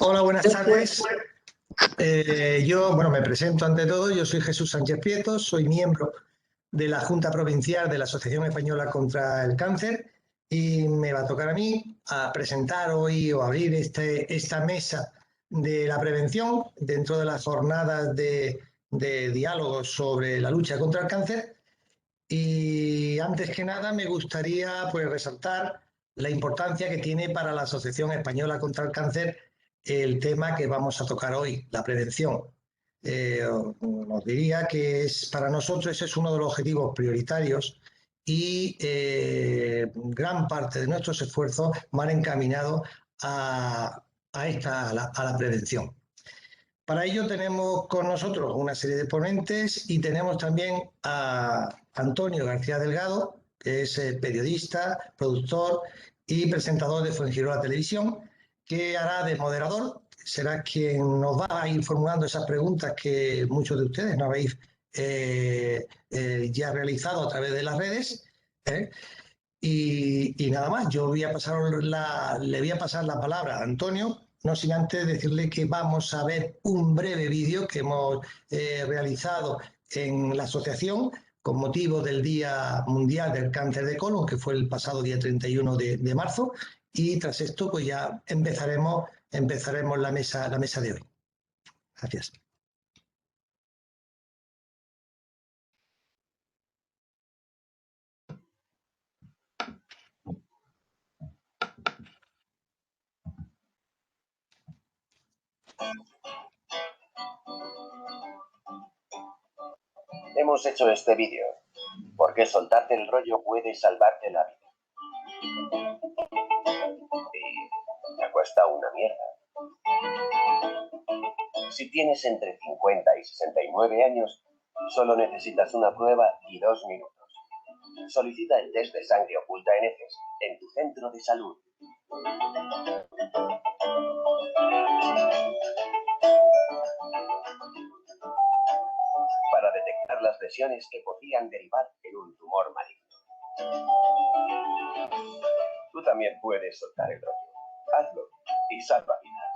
Hola, buenas tardes. Yo me presento ante todo. Yo soy Jesús Sánchez Prieto, soy miembro de la Junta Provincial de la Asociación Española contra el Cáncer y me va a tocar a mí a presentar hoy o abrir esta mesa de la prevención dentro de las jornadas de diálogo sobre la lucha contra el cáncer. Y antes que nada me gustaría resaltar la importancia que tiene para la Asociación Española contra el Cáncer el tema que vamos a tocar hoy, la prevención. Os diría que para nosotros ese es uno de los objetivos prioritarios y gran parte de nuestros esfuerzos van encaminados a la prevención. Para ello tenemos con nosotros una serie de ponentes y tenemos también a Antonio García Delgado, que es periodista, productor y presentador de Fuengirola Televisión, que hará de moderador, será quien nos va a ir formulando esas preguntas que muchos de ustedes no habéis ya realizado a través de las redes. Y nada más, le voy a pasar la palabra a Antonio, no sin antes decirle que vamos a ver un breve vídeo que hemos realizado en la asociación con motivo del Día Mundial del Cáncer de Colon, que fue el pasado día 31 de marzo, y tras esto pues ya empezaremos la mesa de hoy. Gracias. Hemos hecho este vídeo porque soltarte el rollo puede salvarte la vida. Y te cuesta una mierda. Si tienes entre 50 y 69 años, solo necesitas una prueba y 2 minutos. Solicita el test de sangre oculta en heces en tu centro de salud. Para detectar las lesiones que podrían derivar en un tumor maligno. Tú también puedes soltar el rollo. Hazlo y salva vidas.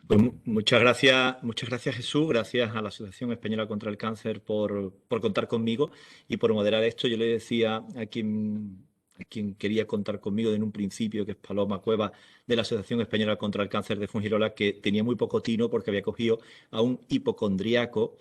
Pues muchas gracias Jesús, gracias a la Asociación Española contra el Cáncer por contar conmigo y por moderar esto. Yo le decía a quien quería contar conmigo en un principio, que es Paloma Cueva, de la Asociación Española contra el Cáncer de Fuengirola, que tenía muy poco tino porque había cogido a un hipocondriaco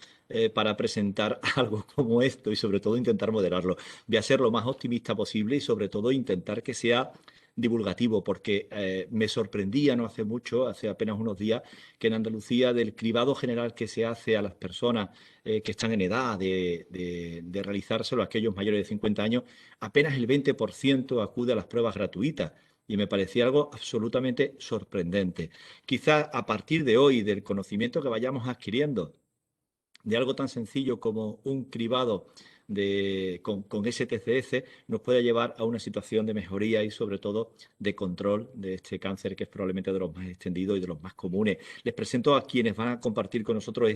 para presentar algo como esto y sobre todo intentar moderarlo. Voy a ser lo más optimista posible y sobre todo intentar que sea divulgativo, porque me sorprendía no hace mucho, hace apenas unos días, que en Andalucía del cribado general que se hace a las personas que están en edad de realizárselo, a aquellos mayores de 50 años, apenas el 20% acude a las pruebas gratuitas. Y me parecía algo absolutamente sorprendente. Quizás a partir de hoy, del conocimiento que vayamos adquiriendo de algo tan sencillo como un cribado con STCS, nos puede llevar a una situación de mejoría y sobre todo de control de este cáncer, que es probablemente de los más extendidos y de los más comunes. Les presento a quienes van a compartir con nosotros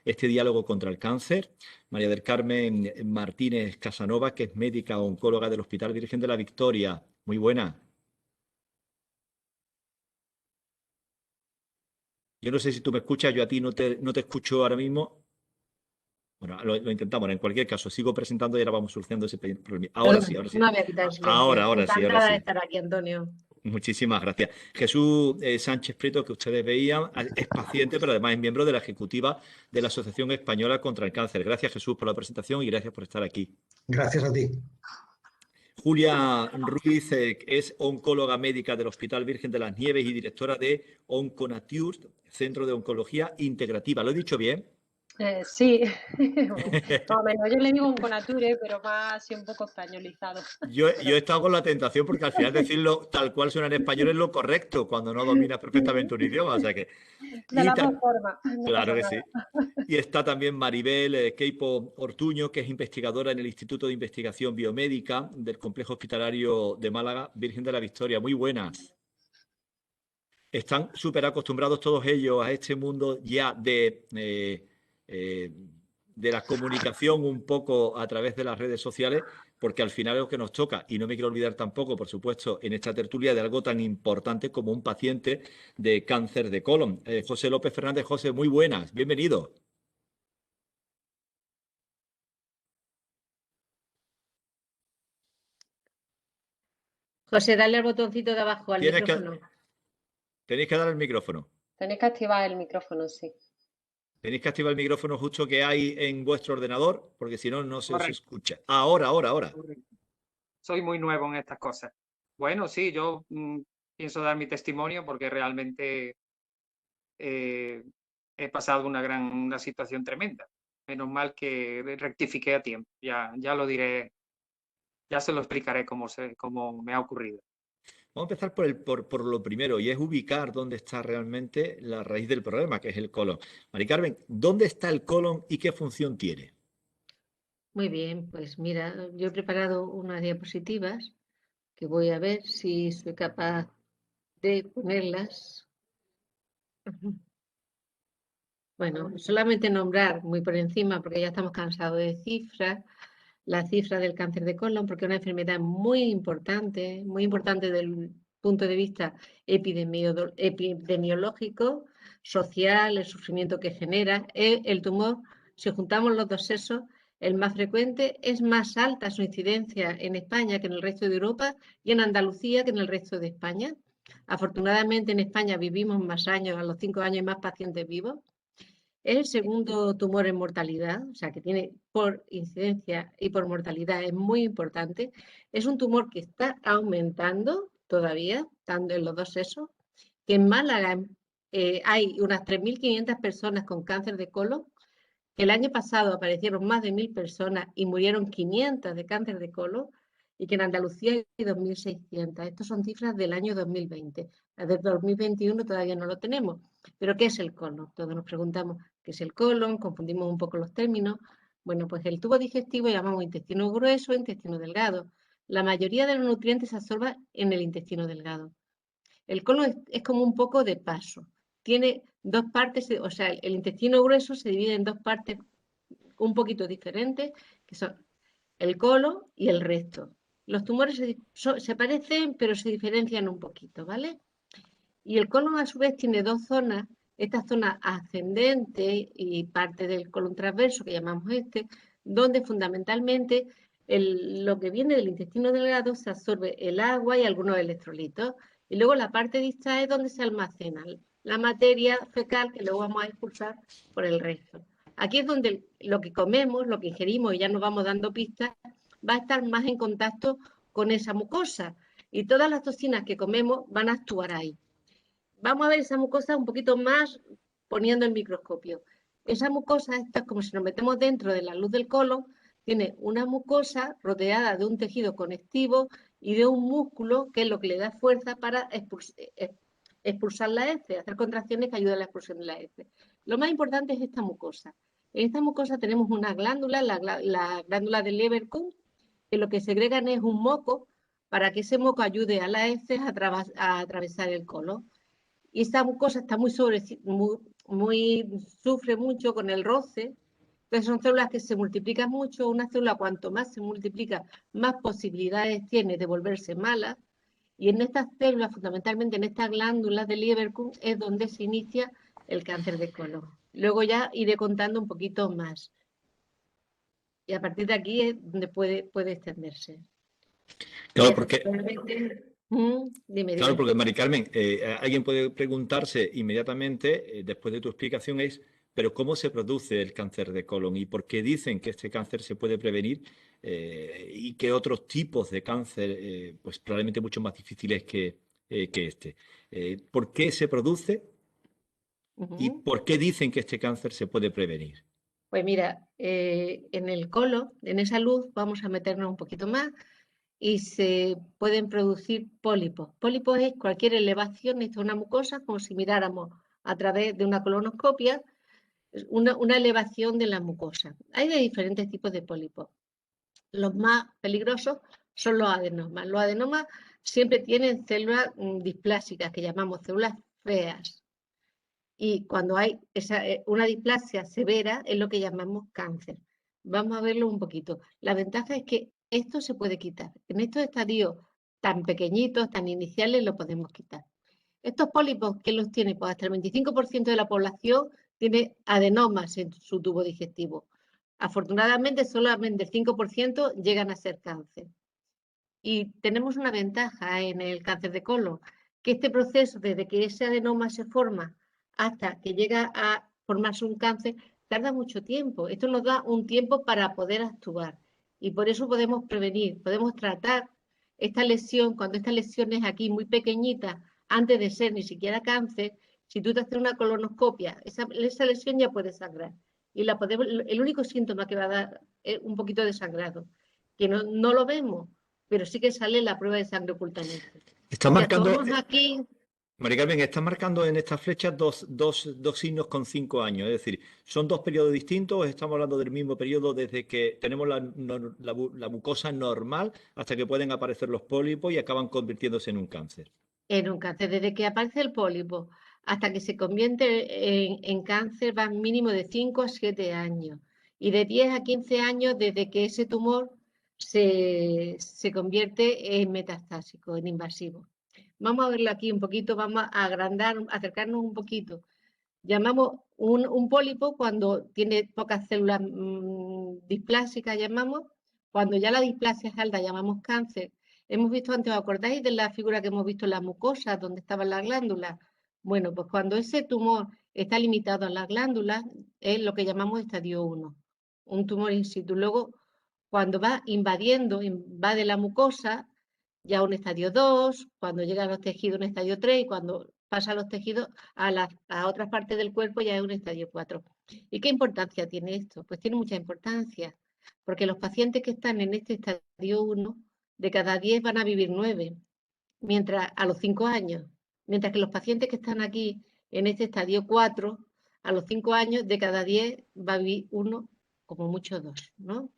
este diálogo contra el cáncer. María del Carmen Martínez Casanova, que es médica oncóloga del Hospital Virgen de la Victoria. Muy buena. Yo no sé si tú me escuchas, yo a ti no te escucho ahora mismo. Bueno, lo intentamos. En cualquier caso, sigo presentando y ahora vamos solucionando ese problema. Ahora sí, ahora sí. No había quitado silencio. Ahora sí, Encantada de estar aquí, Antonio. Muchísimas gracias. Jesús Sánchez Prieto, que ustedes veían, es paciente, pero además es miembro de la ejecutiva de la Asociación Española contra el Cáncer. Gracias, Jesús, por la presentación y gracias por estar aquí. Gracias a ti. Julia Ruiz es oncóloga médica del Hospital Virgen de las Nieves y directora de Onconature, Centro de Oncología Integrativa. ¿Lo he dicho bien? Sí, más o menos. Yo le digo Onconature, pero más así un poco españolizado. Yo he estado con la tentación porque al final decirlo tal cual suena en español es lo correcto cuando no dominas perfectamente un idioma. O sea que, De las dos formas. claro que sí. Y está también Maribel Queipo Ortuño, que es investigadora en el Instituto de Investigación Biomédica del Complejo Hospitalario de Málaga, Virgen de la Victoria. Muy buenas. Están súper acostumbrados todos ellos a este mundo ya de la comunicación un poco a través de las redes sociales, porque al final es lo que nos toca. Y no me quiero olvidar tampoco, por supuesto, en esta tertulia de algo tan importante como un paciente de cáncer de colon. José López Fernández. José, muy buenas, bienvenido. José, dale al botoncito de abajo al micrófono. Tenéis que dar el micrófono. Tenéis que activar el micrófono, sí. Tenéis que activar el micrófono justo que hay en vuestro ordenador, porque si no, no se os Correcto. escucha. Ahora. Correcto. Soy muy nuevo en estas cosas. Bueno, sí, yo pienso dar mi testimonio porque realmente he pasado una situación tremenda. Menos mal que rectifiqué a tiempo. Ya lo diré, ya se lo explicaré cómo me ha ocurrido. Vamos a empezar por lo primero, y es ubicar dónde está realmente la raíz del problema, que es el colon. Mari Carmen, ¿dónde está el colon y qué función tiene? Muy bien, pues mira, yo he preparado unas diapositivas que voy a ver si soy capaz de ponerlas. Bueno, solamente nombrar muy por encima, porque ya estamos cansados de cifras, la cifra del cáncer de colon, porque es una enfermedad muy importante desde el punto de vista epidemiológico, social, el sufrimiento que genera. El tumor, si juntamos los dos sexos, el más frecuente, es más alta su incidencia en España que en el resto de Europa y en Andalucía que en el resto de España. Afortunadamente en España vivimos más años, a los 5 años hay más pacientes vivos. Es el segundo tumor en mortalidad, o sea que tiene por incidencia y por mortalidad, es muy importante. Es un tumor que está aumentando todavía, estando en los dos sexos, que en Málaga hay unas 3.500 personas con cáncer de colon. El año pasado aparecieron más de 1.000 personas y murieron 500 de cáncer de colon, y que en Andalucía hay 2.600. Estas son cifras del año 2020. Las del 2021 todavía no lo tenemos. ¿Pero qué es el colon? Todos nos preguntamos qué es el colon, confundimos un poco los términos. Bueno, pues el tubo digestivo llamamos intestino grueso, intestino delgado. La mayoría de los nutrientes se absorben en el intestino delgado. El colon es como un poco de paso. Tiene dos partes, o sea, el intestino grueso se divide en dos partes un poquito diferentes, que son el colon y el resto. Los tumores se parecen, pero se diferencian un poquito, ¿vale? Y el colon, a su vez, tiene dos zonas. Esta zona ascendente y parte del colon transverso, que llamamos donde fundamentalmente lo que viene del intestino delgado se absorbe el agua y algunos electrolitos. Y luego la parte distal es donde se almacena la materia fecal que luego vamos a expulsar por el resto. Aquí es donde lo que comemos, lo que ingerimos, y ya nos vamos dando pistas, va a estar más en contacto con esa mucosa. Y todas las toxinas que comemos van a actuar ahí. Vamos a ver esa mucosa un poquito más poniendo el microscopio. Esa mucosa, esta es como si nos metemos dentro de la luz del colon, tiene una mucosa rodeada de un tejido conectivo y de un músculo que es lo que le da fuerza para expulsar la heces, hacer contracciones que ayudan a la expulsión de la heces. Lo más importante es esta mucosa. En esta mucosa tenemos una glándula, la glándula de Leverkusen, que lo que segregan es un moco para que ese moco ayude a la heces a atravesar el colon. Y esta mucosa está sufre mucho con el roce. Entonces son células que se multiplican mucho. Una célula, cuanto más se multiplica, más posibilidades tiene de volverse mala. Y en estas células, fundamentalmente en estas glándulas de Leverkusen, es donde se inicia el cáncer de colon. Luego ya iré contando un poquito más. Y a partir de aquí es donde puede extenderse. Claro, porque... Dime. Claro, porque Mari Carmen, alguien puede preguntarse inmediatamente, después de tu explicación, ¿pero cómo se produce el cáncer de colon? ¿Y por qué dicen que este cáncer se puede prevenir y que otros tipos de cáncer, pues probablemente mucho más difíciles que este? ¿Por qué se produce y por qué dicen que este cáncer se puede prevenir? Pues mira, en el colon, en esa luz, vamos a meternos un poquito más. Y se pueden producir pólipos. Pólipos es cualquier elevación de una mucosa, como si miráramos a través de una colonoscopia, una elevación de la mucosa. Hay de diferentes tipos de pólipos. Los más peligrosos son los adenomas. Los adenomas siempre tienen células displásicas, que llamamos células feas. Y cuando hay una displasia severa es lo que llamamos cáncer. Vamos a verlo un poquito. La ventaja es que esto se puede quitar. En estos estadios tan pequeñitos, tan iniciales, lo podemos quitar. Estos pólipos, ¿quién los tiene? Pues hasta el 25% de la población tiene adenomas en su tubo digestivo. Afortunadamente, solamente el 5% llegan a ser cáncer. Y tenemos una ventaja en el cáncer de colon, que este proceso, desde que ese adenoma se forma hasta que llega a formarse un cáncer, tarda mucho tiempo. Esto nos da un tiempo para poder actuar. Y por eso podemos prevenir, podemos tratar esta lesión, cuando esta lesión es aquí muy pequeñita, antes de ser ni siquiera cáncer, si tú te haces una colonoscopia, esa lesión ya puede sangrar. Y el único síntoma que va a dar es un poquito de sangrado, que no lo vemos, pero sí que sale la prueba de sangre ocultamente. Está Si marcando, actuamos aquí, María Carmen, está marcando en estas flechas dos signos con 5 años. Es decir, ¿son dos periodos distintos o estamos hablando del mismo periodo desde que tenemos la mucosa normal hasta que pueden aparecer los pólipos y acaban convirtiéndose en un cáncer? en un cáncer, desde que aparece el pólipo hasta que se convierte en cáncer, van mínimo de 5 a 7 años. Y de 10 a 15 años desde que ese tumor se convierte en metastásico, en invasivo. Vamos a verlo aquí un poquito, vamos a agrandar, acercarnos un poquito. Llamamos un pólipo cuando tiene pocas células displásicas, llamamos. Cuando ya la displasia es alta, llamamos cáncer. Hemos visto antes, ¿os acordáis de la figura que hemos visto en la mucosa, donde estaban las glándulas? Bueno, pues cuando ese tumor está limitado a las glándulas, es lo que llamamos estadio 1, un tumor in situ. Luego, cuando va invade la mucosa, ya un estadio 2, cuando llega a los tejidos un estadio 3 y cuando pasa a los tejidos a otras partes del cuerpo ya es un estadio 4. ¿Y qué importancia tiene esto? Pues tiene mucha importancia, porque los pacientes que están en este estadio 1, de cada 10 van a vivir 9, mientras a los 5 años, mientras que los pacientes que están aquí en este estadio 4, a los 5 años, de cada 10 va a vivir 1, como mucho 2, ¿no?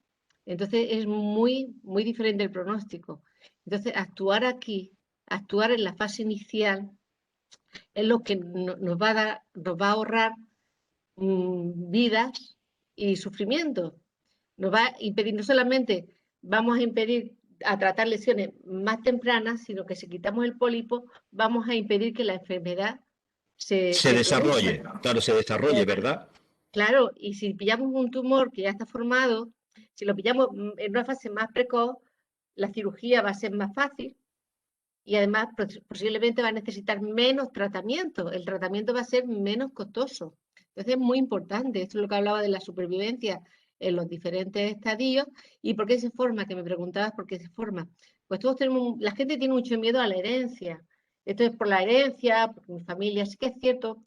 Entonces es muy, muy diferente el pronóstico. Entonces, actuar aquí, actuar en la fase inicial, es lo que nos va a ahorrar vidas y sufrimiento. Nos va a impedir, no solamente vamos a impedir a tratar lesiones más tempranas, sino que si quitamos el pólipo, vamos a impedir que la enfermedad se Desarrolle, produzca. claro, se desarrolle, ¿verdad? Claro, y si pillamos un tumor que ya está formado, si lo pillamos en una fase más precoz, la cirugía va a ser más fácil y además posiblemente va a necesitar menos tratamiento. El tratamiento va a ser menos costoso. Entonces es muy importante. Esto es lo que hablaba de la supervivencia en los diferentes estadios. ¿Y por qué se forma? Que me preguntabas por qué se forma. Pues todos tenemos, la gente tiene mucho miedo a la herencia. Esto es por la herencia, porque mi familia, sí que es cierto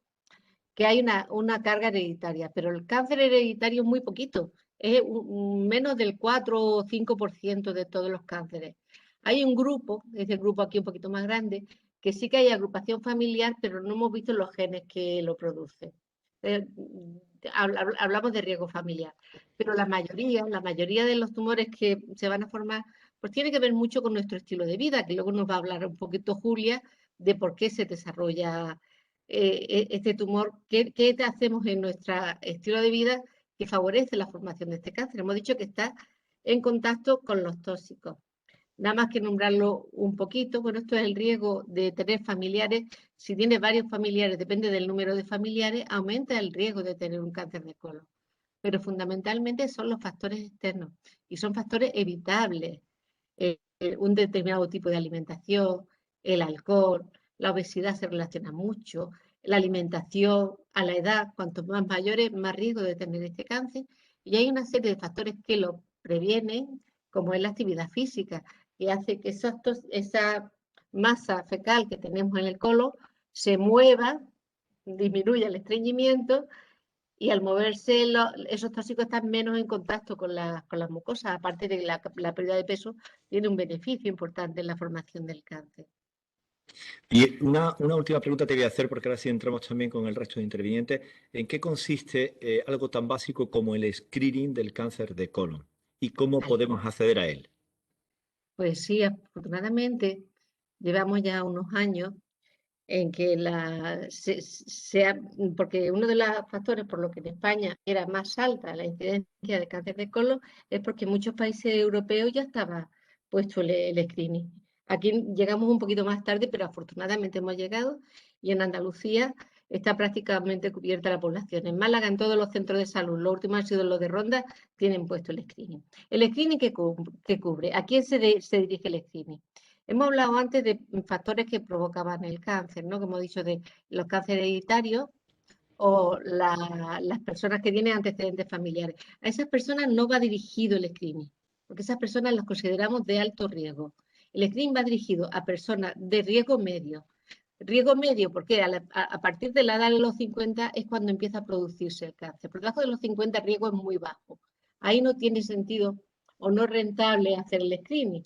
que hay una carga hereditaria, pero el cáncer hereditario es muy poquito, es menos del 4 o 5% de todos los cánceres. Hay un grupo, es el grupo aquí un poquito más grande, que sí que hay agrupación familiar, pero no hemos visto los genes que lo producen. Hablamos de riesgo familiar, pero la mayoría de los tumores que se van a formar, pues tiene que ver mucho con nuestro estilo de vida, que luego nos va a hablar un poquito Julia de por qué se desarrolla este tumor, ¿qué hacemos en nuestro estilo de vida que favorece la formación de este cáncer? Hemos dicho que está en contacto con los tóxicos. Nada más que nombrarlo un poquito, bueno, esto es el riesgo de tener familiares. Si tienes varios familiares, depende del número de familiares, aumenta el riesgo de tener un cáncer de colon. Pero fundamentalmente son los factores externos y son factores evitables. Un determinado tipo de alimentación, el alcohol, la obesidad se relaciona mucho, la alimentación, a la edad, cuanto más mayores, más riesgo de tener este cáncer. Y hay una serie de factores que lo previenen, como es la actividad física, que hace que esa masa fecal que tenemos en el colon se mueva, disminuya el estreñimiento y al moverse esos tóxicos están menos en contacto con las mucosas, aparte de la pérdida de peso, tiene un beneficio importante en la formación del cáncer. Y una última pregunta te voy a hacer, porque ahora sí entramos también con el resto de intervinientes. ¿En qué consiste algo tan básico como el screening del cáncer de colon? ¿Y cómo podemos acceder a él? Pues sí, afortunadamente llevamos ya unos años en que porque uno de los factores por los que en España era más alta la incidencia de cáncer de colon es porque en muchos países europeos ya estaba puesto el screening. Aquí llegamos un poquito más tarde, pero afortunadamente hemos llegado, y en Andalucía está prácticamente cubierta la población. En Málaga, en todos los centros de salud, los últimos han sido los de Ronda, tienen puesto el screening. ¿El screening qué cubre? ¿A quién se dirige el screening? Hemos hablado antes de factores que provocaban el cáncer, ¿no? Como he dicho, de los cánceres hereditarios o las personas que tienen antecedentes familiares. A esas personas no va dirigido el screening, porque esas personas las consideramos de alto riesgo. El screening va dirigido a personas de riesgo medio. Riesgo medio, porque a partir de la edad de los 50 es cuando empieza a producirse el cáncer. Por debajo de los 50 el riesgo es muy bajo. Ahí no tiene sentido o no es rentable hacer el screening.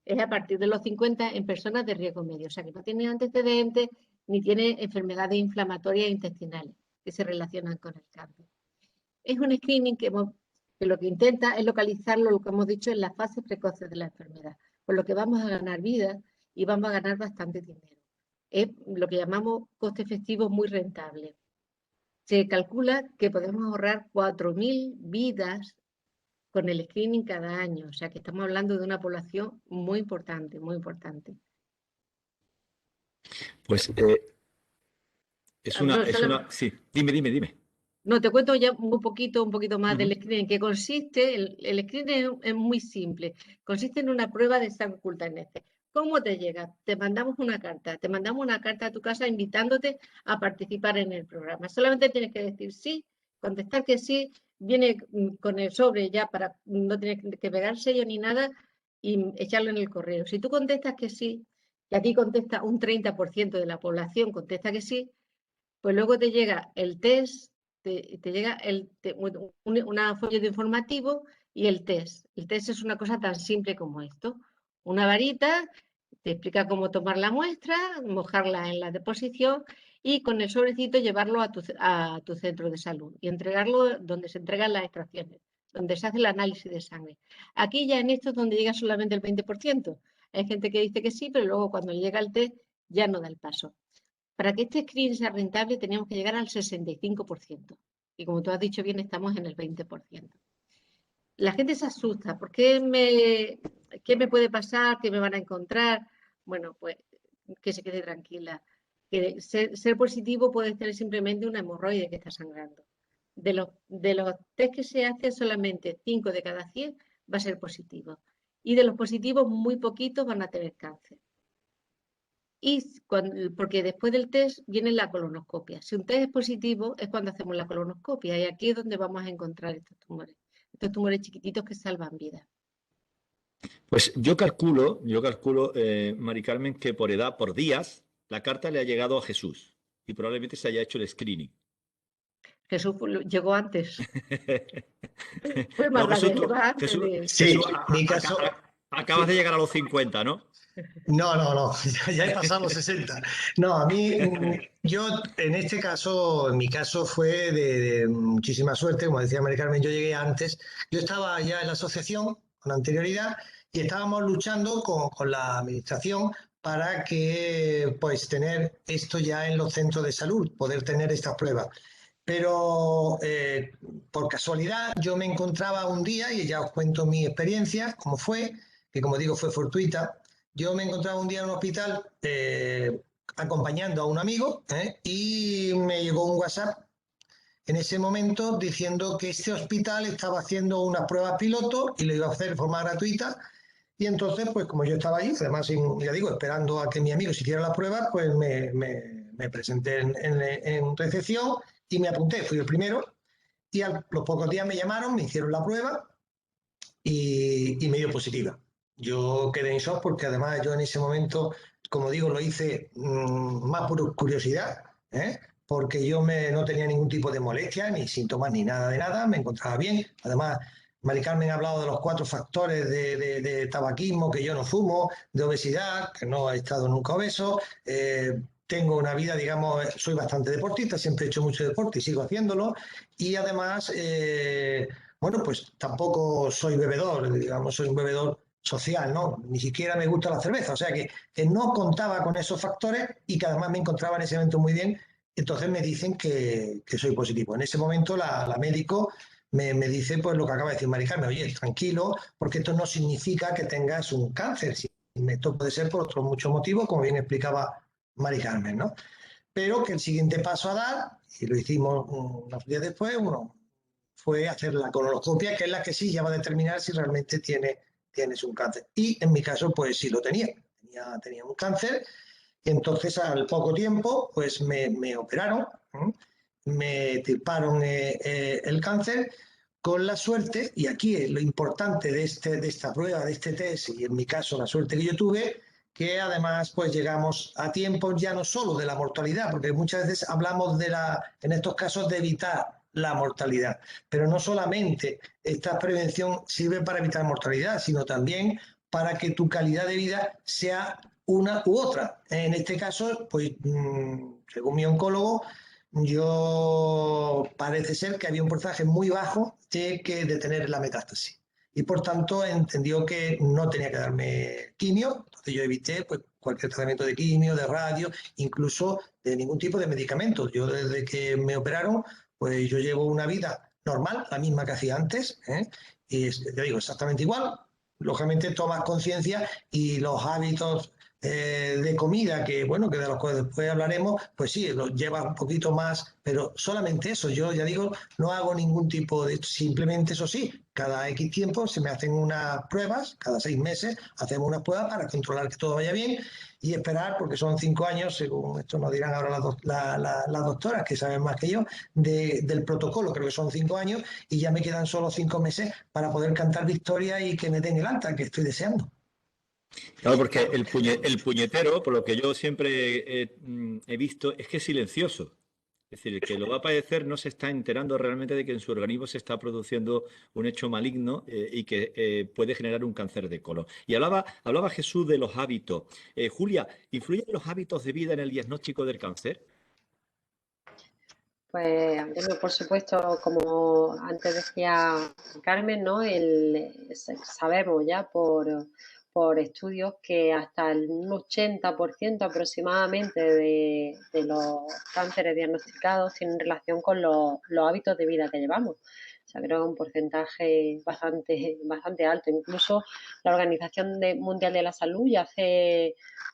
Es a partir de los 50 en personas de riesgo medio, o sea que no tiene antecedentes ni tiene enfermedades inflamatorias intestinales que se relacionan con el cáncer. Es un screening que lo que intenta es localizarlo, lo que hemos dicho, en las fases precoces de la enfermedad, por lo que vamos a ganar vida y vamos a ganar bastante dinero. Es lo que llamamos coste efectivo muy rentable. Se calcula que podemos ahorrar 4.000 vidas con el screening cada año, o sea que estamos hablando de una población muy importante, muy importante. Pues sí, dime. No, te cuento ya un poquito más del screening. ¿Qué consiste? El screening es muy simple. Consiste en una prueba de sangre oculta en heces. ¿Cómo te llega? Te mandamos una carta. Te mandamos una carta a tu casa invitándote a participar en el programa. Solamente tienes que decir sí, contestar que sí. Viene con el sobre ya para no tener que pegar sello ni nada y echarlo en el correo. Si tú contestas que sí, y aquí contesta un 30% de la población, contesta que sí, pues luego te llega el test, te llega una folleto informativo y el test. El test es una cosa tan simple como esto. Una varita, te explica cómo tomar la muestra, mojarla en la deposición y con el sobrecito llevarlo a tu centro de salud y entregarlo donde se entregan las extracciones, donde se hace el análisis de sangre. Aquí ya en esto es donde llega solamente el 20%. Hay gente que dice que sí, pero luego cuando llega el test ya no da el paso. Para que este screening sea rentable teníamos que llegar al 65%. Y como tú has dicho bien, estamos en el 20%. La gente se asusta. ¿Qué me puede pasar? ¿Qué me van a encontrar? Bueno, pues que se quede tranquila. Que ser positivo puede ser simplemente una hemorroide que está sangrando. De los test que se hacen, solamente 5 de cada 100 va a ser positivo. Y de los positivos, muy poquitos van a tener cáncer. Porque después del test viene la colonoscopia. Si un test es positivo es cuando hacemos la colonoscopia y aquí es donde vamos a encontrar estos tumores chiquititos que salvan vidas. Pues yo calculo, Mari Carmen, que por edad, por días, la carta le ha llegado a Jesús y probablemente se haya hecho el screening. Jesús llegó antes. Fue más Jesús, llegó antes Sí, mi caso... Acabas de llegar a los 50, ¿no? No, ya he pasado los 60. No, a mí, yo en este caso, en mi caso fue de muchísima suerte, como decía Mari Carmen, yo llegué antes. Yo estaba ya en la asociación con anterioridad y estábamos luchando con la administración para que, pues, tener esto ya en los centros de salud, poder tener estas pruebas. Pero por casualidad yo me encontraba un día, y ya os cuento mi experiencia, cómo fue, que como digo fue fortuita. Yo me encontraba un día en un hospital acompañando a un amigo y me llegó un WhatsApp en ese momento diciendo que este hospital estaba haciendo unas pruebas piloto y lo iba a hacer de forma gratuita. Y entonces, pues como yo estaba ahí, además, ya digo, esperando a que mi amigo se hiciera la prueba, pues me presenté en recepción y me apunté, fui el primero. Y a los pocos días me llamaron, me hicieron la prueba y me dio positiva. Yo quedé en shock porque además yo en ese momento, como digo, lo hice más por curiosidad, porque yo no tenía ningún tipo de molestia, ni síntomas, ni nada de nada, me encontraba bien. Además, Mari Carmen ha hablado de los 4 factores de tabaquismo, que yo no fumo, de obesidad, que no he estado nunca obeso, tengo una vida, digamos, soy bastante deportista, siempre he hecho mucho deporte y sigo haciéndolo, y además... bueno, pues tampoco soy bebedor, digamos, soy un bebedor social, ¿no? Ni siquiera me gusta la cerveza, o sea que no contaba con esos factores y que además me encontraba en ese momento muy bien. Entonces me dicen que soy positivo. En ese momento la médico me dice pues lo que acaba de decir Mari Carmen, oye, tranquilo, porque esto no significa que tengas un cáncer. Esto puede ser por otros muchos motivos, como bien explicaba Mari Carmen, ¿no? Pero que el siguiente paso a dar, y lo hicimos unos días después, fue hacer la colonoscopia, que es la que sí ya va a determinar si realmente tienes un cáncer. Y en mi caso, pues sí lo tenía un cáncer. Entonces, al poco tiempo, pues me operaron, me tiparon el cáncer, con la suerte, y aquí es lo importante de esta prueba, de este test, y en mi caso la suerte que yo tuve, que además pues llegamos a tiempo ya no solo de la mortalidad, porque muchas veces hablamos en estos casos de evitar la mortalidad, pero no solamente esta prevención sirve para evitar mortalidad, sino también para que tu calidad de vida sea una u otra. En este caso, pues según mi oncólogo, yo parece ser que había un porcentaje muy bajo de tener la metástasis. Y por tanto entendió que no tenía que darme quimio, entonces yo evité pues, cualquier tratamiento de quimio, de radio, incluso de ningún tipo de medicamentos. Yo desde que me operaron, pues yo llevo una vida normal, la misma que hacía antes, y te digo exactamente igual. Lógicamente tomas conciencia y los hábitos de comida, que bueno, que de los que después hablaremos, pues sí, lo lleva un poquito más, pero solamente eso, yo ya digo, no hago ningún tipo de, simplemente eso sí, cada X tiempo se me hacen unas pruebas, cada 6 meses hacemos unas pruebas para controlar que todo vaya bien y esperar, porque son 5 años, según esto nos dirán ahora las doctoras, que saben más que yo, del protocolo, creo que son 5 años, y ya me quedan solo 5 meses para poder cantar victoria y que me den el alta que estoy deseando. Claro, porque el puñetero, por lo que yo siempre he visto, es que es silencioso. Es decir, el que lo va a padecer no se está enterando realmente de que en su organismo se está produciendo un hecho maligno y que puede generar un cáncer de colon. Y hablaba Jesús de los hábitos. Julia, ¿influyen los hábitos de vida en el diagnóstico del cáncer? Pues, por supuesto, como antes decía Carmen, ¿no? Sabemos ya por estudios que hasta un 80% aproximadamente de los cánceres diagnosticados tienen relación con los hábitos de vida que llevamos. O sea, creo que es un porcentaje bastante alto. Incluso la Organización Mundial de la Salud ya hace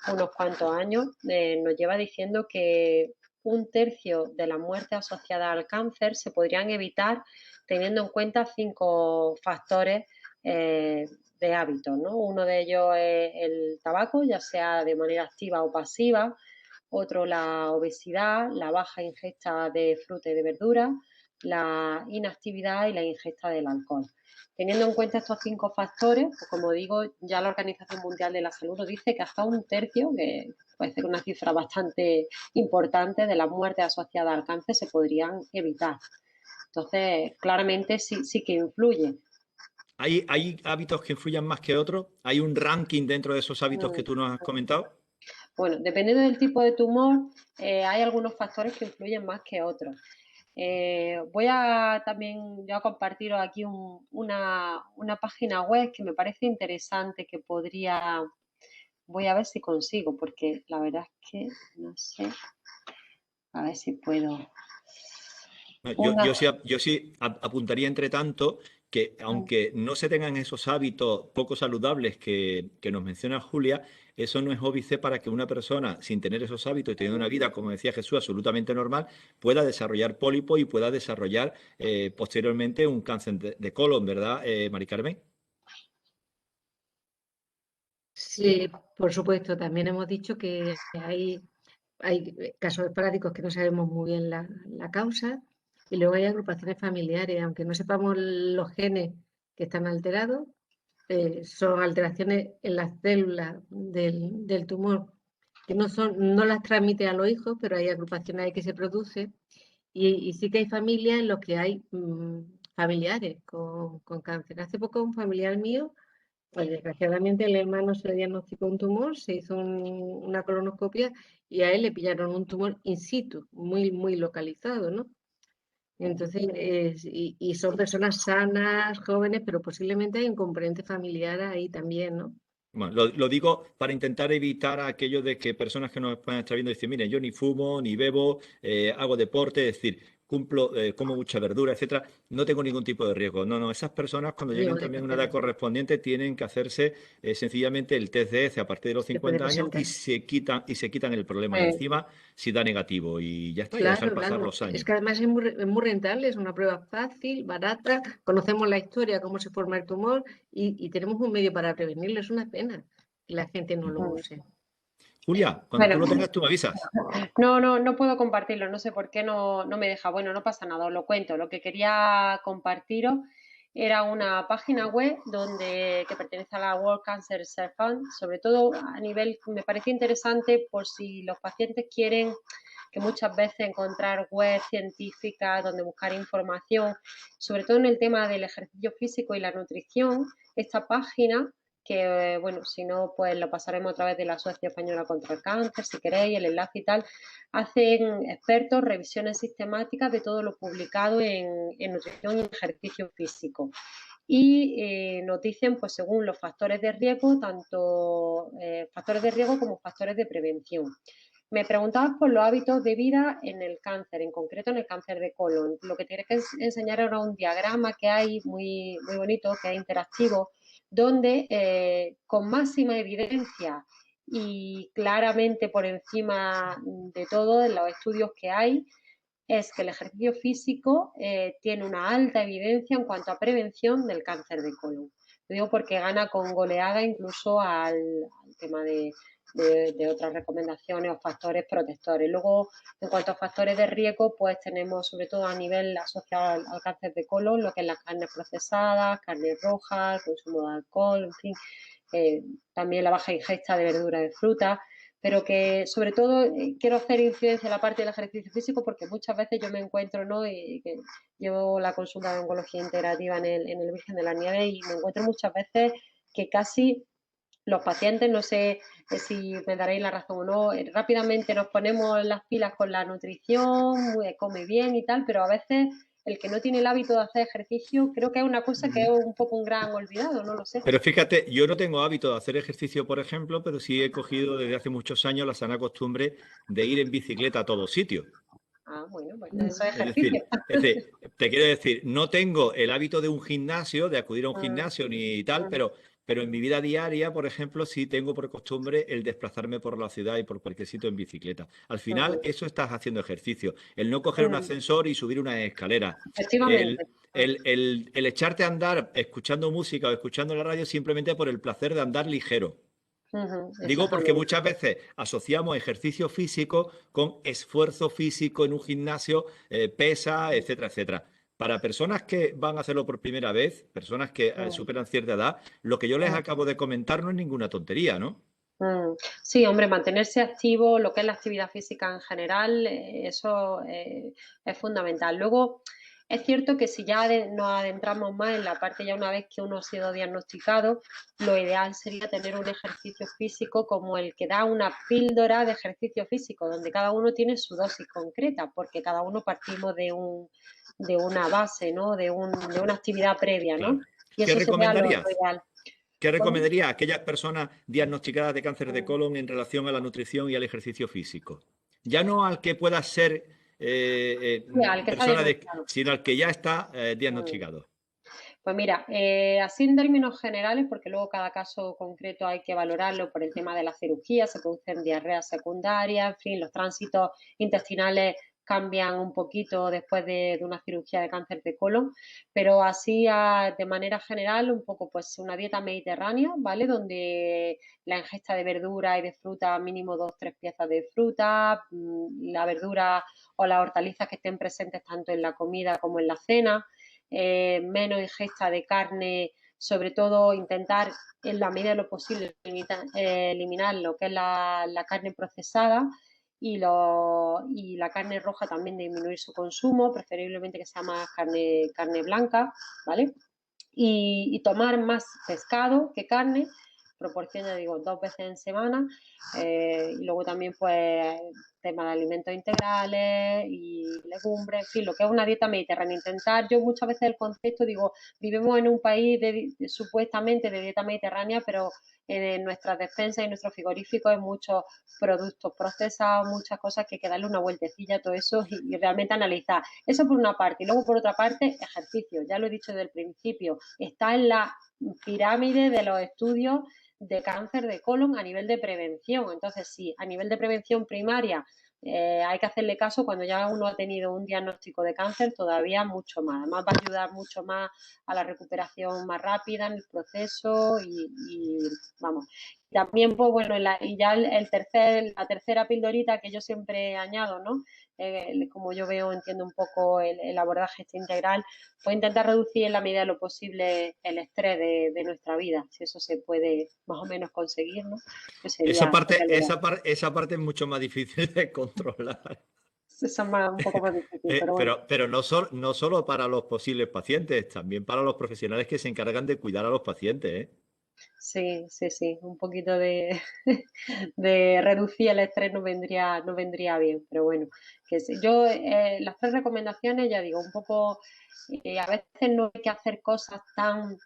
unos cuantos años nos lleva diciendo que 1/3 de la muerte asociada al cáncer se podrían evitar teniendo en cuenta 5 factores de hábitos, ¿no? Uno de ellos es el tabaco, ya sea de manera activa o pasiva. Otro, la obesidad, la baja ingesta de fruta y de verdura, la inactividad y la ingesta del alcohol. Teniendo en cuenta estos 5 factores, pues como digo, ya la Organización Mundial de la Salud nos dice que hasta 1/3, que puede ser una cifra bastante importante, de las muertes asociadas al cáncer se podrían evitar. Entonces, claramente sí que influye. ¿Hay hábitos que influyan más que otros? ¿Hay un ranking dentro de esos hábitos que tú nos has comentado? Bueno, dependiendo del tipo de tumor, hay algunos factores que influyen más que otros. Voy a también yo a compartiros aquí una página web que me parece interesante, que podría, voy a ver si consigo, porque la verdad es que no sé, a ver si puedo. Yo sí apuntaría, entre tanto, que aunque no se tengan esos hábitos poco saludables que nos menciona Julia, eso no es óbice para que una persona, sin tener esos hábitos y teniendo una vida, como decía Jesús, absolutamente normal, pueda desarrollar pólipo y pueda desarrollar posteriormente un cáncer de colon, ¿verdad, Mari Carmen? Sí, por supuesto. También hemos dicho que hay casos esporádicos que no sabemos muy bien la causa, y luego hay agrupaciones familiares, aunque no sepamos los genes que están alterados, son alteraciones en las células del tumor que no las transmite a los hijos, pero hay agrupaciones ahí que se producen, y sí que hay familias en las que hay familiares con cáncer. Hace poco un familiar mío, pues desgraciadamente el hermano se le diagnosticó un tumor, se hizo una colonoscopia y a él le pillaron un tumor in situ, muy localizado, ¿no? Entonces, y son personas sanas, jóvenes, pero posiblemente hay un componente familiar ahí también, ¿no? Bueno, lo digo para intentar evitar aquello de que personas que nos puedan estar viendo dicen, mire, yo ni fumo, ni bebo, hago deporte, es decir, como mucha verdura, etcétera, no tengo ningún tipo de riesgo. No, no, esas personas cuando lleguen Digo, también a una edad correspondiente tienen que hacerse sencillamente el test de ECE a partir de los se puede 50 años presentar. y se quitan el problema de encima si da negativo y ya está, y a dejar Claro, pasar claro. los Es años. que además es muy rentable, es una prueba fácil, barata, conocemos la historia, cómo se forma el tumor y tenemos un medio para prevenirlo. Es una pena que la gente no lo use. Julia, cuando tú Bueno, lo tengas, tú me avisas. no puedo compartirlo, no sé por qué no me deja. Bueno, no pasa nada, os lo cuento. Lo que quería compartiros era una página web que pertenece a la World Cancer Research Fund, sobre todo a nivel, me parece interesante por si los pacientes quieren, que muchas veces encontrar web científicas donde buscar información, sobre todo en el tema del ejercicio físico y la nutrición. Esta página, que bueno, si no, pues lo pasaremos a través de la Asociación Española contra el Cáncer, si queréis, el enlace y tal, hacen expertos revisiones sistemáticas de todo lo publicado en nutrición y ejercicio físico. Y nos dicen, pues según los factores de riesgo, tanto factores de riesgo como factores de prevención. Me preguntabas por los hábitos de vida en el cáncer, en concreto en el cáncer de colon. Lo que tienes que enseñar ahora un diagrama que hay muy, muy bonito, que es interactivo, donde con máxima evidencia y claramente por encima de todo en los estudios que hay, es que el ejercicio físico tiene una alta evidencia en cuanto a prevención del cáncer de colon. Lo digo porque gana con goleada incluso al tema de otras recomendaciones o factores protectores. Luego, en cuanto a factores de riesgo, pues tenemos sobre todo a nivel asociado al cáncer de colon, lo que es las carnes procesadas, carnes rojas, consumo de alcohol, en fin, también la baja ingesta de verdura y de fruta, pero que sobre todo quiero hacer incidencia en la parte del ejercicio físico porque muchas veces yo me encuentro, ¿no? Y que llevo la consulta de oncología integrativa en el Virgen de la Nieve y me encuentro muchas veces que casi los pacientes, no sé si me daréis la razón o no, rápidamente nos ponemos las pilas con la nutrición, come bien y tal, pero a veces el que no tiene el hábito de hacer ejercicio creo que es una cosa que es un poco un gran olvidado, no lo sé. Pero fíjate, yo no tengo hábito de hacer ejercicio, por ejemplo, pero sí he cogido desde hace muchos años la sana costumbre de ir en bicicleta a todos sitios. Ah, bueno, pues eso es Es ejercicio. decir, te quiero decir, no tengo el hábito de un gimnasio, de acudir a un Mm, gimnasio ni tal, mm, pero en mi vida diaria, por ejemplo, sí tengo por costumbre el desplazarme por la ciudad y por cualquier sitio en bicicleta. Al final, eso estás haciendo ejercicio. El no coger un mm. ascensor y subir una escalera. Efectivamente. El echarte a andar escuchando música o escuchando la radio simplemente por el placer de andar ligero. Ujú, Digo porque exactamente. muchas veces asociamos ejercicio físico con esfuerzo físico en un gimnasio, pesa, etcétera, etcétera. Para personas que van a hacerlo por primera vez, personas que Mm, superan cierta edad, lo que yo les mm, acabo de comentar no es ninguna tontería, ¿no? mm. Sí, hombre, mantenerse activo, lo que es la actividad física en general, eso es fundamental. Luego, es cierto que si ya nos adentramos más en la parte ya una vez que uno ha sido diagnosticado, lo ideal sería tener un ejercicio físico como el que da una píldora de ejercicio físico, donde cada uno tiene su dosis concreta, porque cada uno partimos de una base, ¿no? De una actividad previa, ¿no? Claro. Y ¿Qué eso sería lo recomendarías? ideal. ¿Qué Pues, recomendaría a aquellas personas diagnosticadas de cáncer de mm, colon en relación a la nutrición y al ejercicio físico? Ya no al que pueda ser mira, el que está persona diagnosticado. sino al que ya está Mm. diagnosticado. Pues mira, así en términos generales, porque luego cada caso concreto hay que valorarlo por el tema de la cirugía, se producen diarreas secundarias, en fin, los tránsitos intestinales cambian un poquito después de una cirugía de cáncer de colon, pero así de manera general, un poco pues una dieta mediterránea, ¿vale? Donde la ingesta de verdura y de fruta, mínimo 2 o 3 piezas de fruta, la verdura o las hortalizas que estén presentes tanto en la comida como en la cena, menos ingesta de carne, sobre todo intentar en la medida de lo posible eliminar lo que es la carne procesada y la carne roja también disminuir su consumo, preferiblemente que sea más carne blanca, ¿vale? Y tomar más pescado que carne, proporción, ya digo, 2 veces en semana. Y luego también, pues, tema de alimentos integrales y legumbres, en fin, lo que es una dieta mediterránea. Intentar, yo muchas veces el concepto, digo, vivimos en un país supuestamente de dieta mediterránea, pero en nuestras despensas y nuestros frigoríficos hay muchos productos procesados, muchas cosas que hay que darle una vueltecilla a todo eso y realmente analizar. Eso por una parte. Y luego, por otra parte, ejercicio. Ya lo he dicho desde el principio. Está en la pirámide de los estudios de cáncer de colon a nivel de prevención. Entonces, sí, a nivel de prevención primaria hay que hacerle caso cuando ya uno ha tenido un diagnóstico de cáncer, todavía mucho más. Además, va a ayudar mucho más a la recuperación más rápida en el proceso y vamos. También, pues bueno, y ya la tercera pildorita que yo siempre añado, ¿no? Como yo veo, entiendo un poco el abordaje integral, pues intentar reducir en la medida de lo posible el estrés de nuestra vida, si eso se puede más o menos conseguir, ¿no? Pues Esa sería esa parte es mucho más difícil de controlar. eso es un poco más difícil, pero bueno. Pero no solo para los posibles pacientes, también para los profesionales que se encargan de cuidar a los pacientes, ¿eh? Sí, sí, sí, un poquito de, de reducir el estrés no vendría bien, pero bueno, que sí. Yo las 3 recomendaciones, ya digo, un poco, a veces no hay que hacer cosas tan,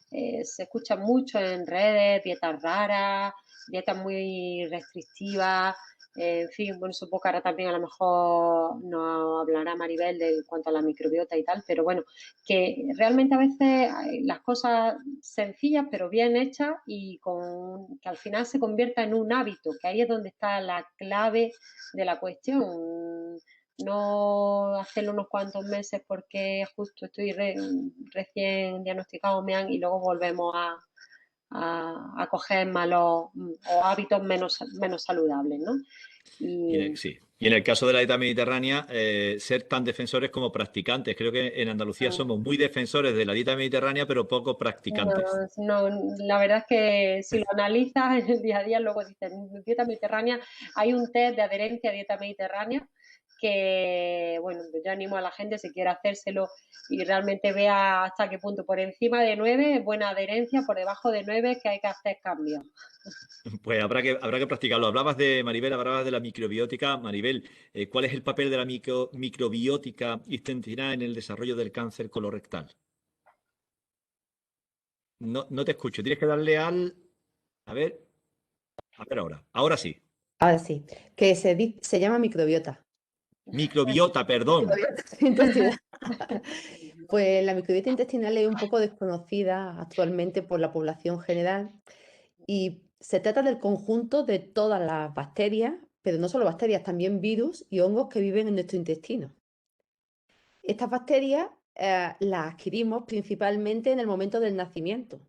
se escucha mucho en redes, dietas raras, dietas muy restrictivas, en fin, bueno, supongo que ahora también a lo mejor nos hablará Maribel de cuanto a la microbiota y tal, pero bueno, que realmente a veces las cosas sencillas pero bien hechas y que al final se convierta en un hábito, que ahí es donde está la clave de la cuestión. No hacerlo unos cuantos meses porque justo estoy recién diagnosticado y luego volvemos a coger malos o hábitos menos saludables, ¿no? Sí. Y en el caso de la dieta mediterránea, ser tan defensores como practicantes. Creo que en Andalucía somos muy defensores de la dieta mediterránea, pero poco practicantes. No, la verdad es que si lo analizas en el día a día, luego dices, dieta mediterránea, hay un test de adherencia a dieta mediterránea que, bueno, yo animo a la gente si quiere hacérselo y realmente vea hasta qué punto por encima de 9 buena adherencia, por debajo de 9 que hay que hacer cambios. Pues habrá que practicarlo. Maribel, hablabas de la microbiótica. Maribel, ¿cuál es el papel de la microbiótica intestinal en el desarrollo del cáncer colorectal? No te escucho. Tienes que darle A ver ahora. Ahora sí. Ahora sí, que se llama microbiota. Microbiota, perdón. Microbiota intestinal. Pues la microbiota intestinal es un poco desconocida actualmente por la población general y se trata del conjunto de todas las bacterias, pero no solo bacterias, también virus y hongos que viven en nuestro intestino. Estas bacterias las adquirimos principalmente en el momento del nacimiento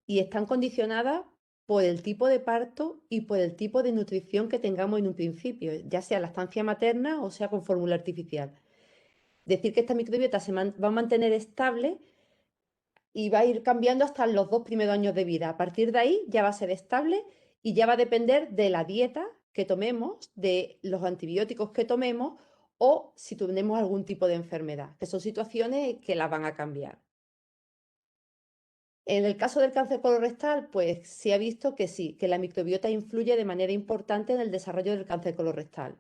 y están condicionadas por el tipo de parto y por el tipo de nutrición que tengamos en un principio, ya sea lactancia materna o sea con fórmula artificial. Decir que esta microbiota va a mantener estable y va a ir cambiando hasta los 2 primeros años de vida. A partir de ahí ya va a ser estable y ya va a depender de la dieta que tomemos, de los antibióticos que tomemos o si tenemos algún tipo de enfermedad, que son situaciones que las van a cambiar. En el caso del cáncer colorectal, pues se ha visto que sí, que la microbiota influye de manera importante en el desarrollo del cáncer colorectal,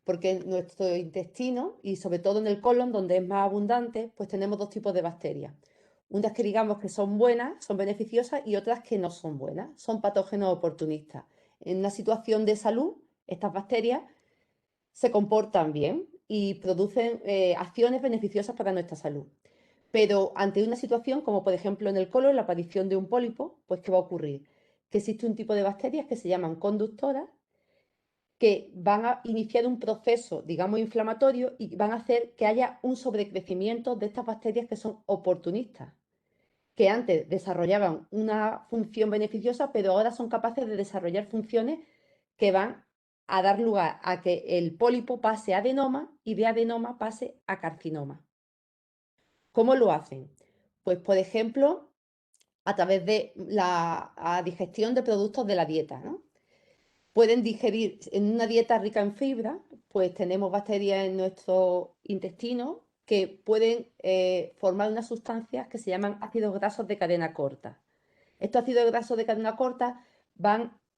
porque en nuestro intestino y sobre todo en el colon, donde es más abundante, pues tenemos 2 tipos de bacterias. Unas que digamos que son buenas, son beneficiosas y otras que no son buenas, son patógenos oportunistas. En una situación de salud, estas bacterias se comportan bien y producen acciones beneficiosas para nuestra salud. Pero ante una situación como por ejemplo en el colon, la aparición de un pólipo, pues ¿qué va a ocurrir? Que existe un tipo de bacterias que se llaman conductoras que van a iniciar un proceso, digamos, inflamatorio y van a hacer que haya un sobrecrecimiento de estas bacterias que son oportunistas, que antes desarrollaban una función beneficiosa, pero ahora son capaces de desarrollar funciones que van a dar lugar a que el pólipo pase a adenoma y de adenoma pase a carcinoma. ¿Cómo lo hacen? Pues, por ejemplo, a través de la digestión de productos de la dieta, ¿no? Pueden digerir en una dieta rica en fibra, pues tenemos bacterias en nuestro intestino que pueden formar unas sustancias que se llaman ácidos grasos de cadena corta, Estos ácidos grasos de cadena corta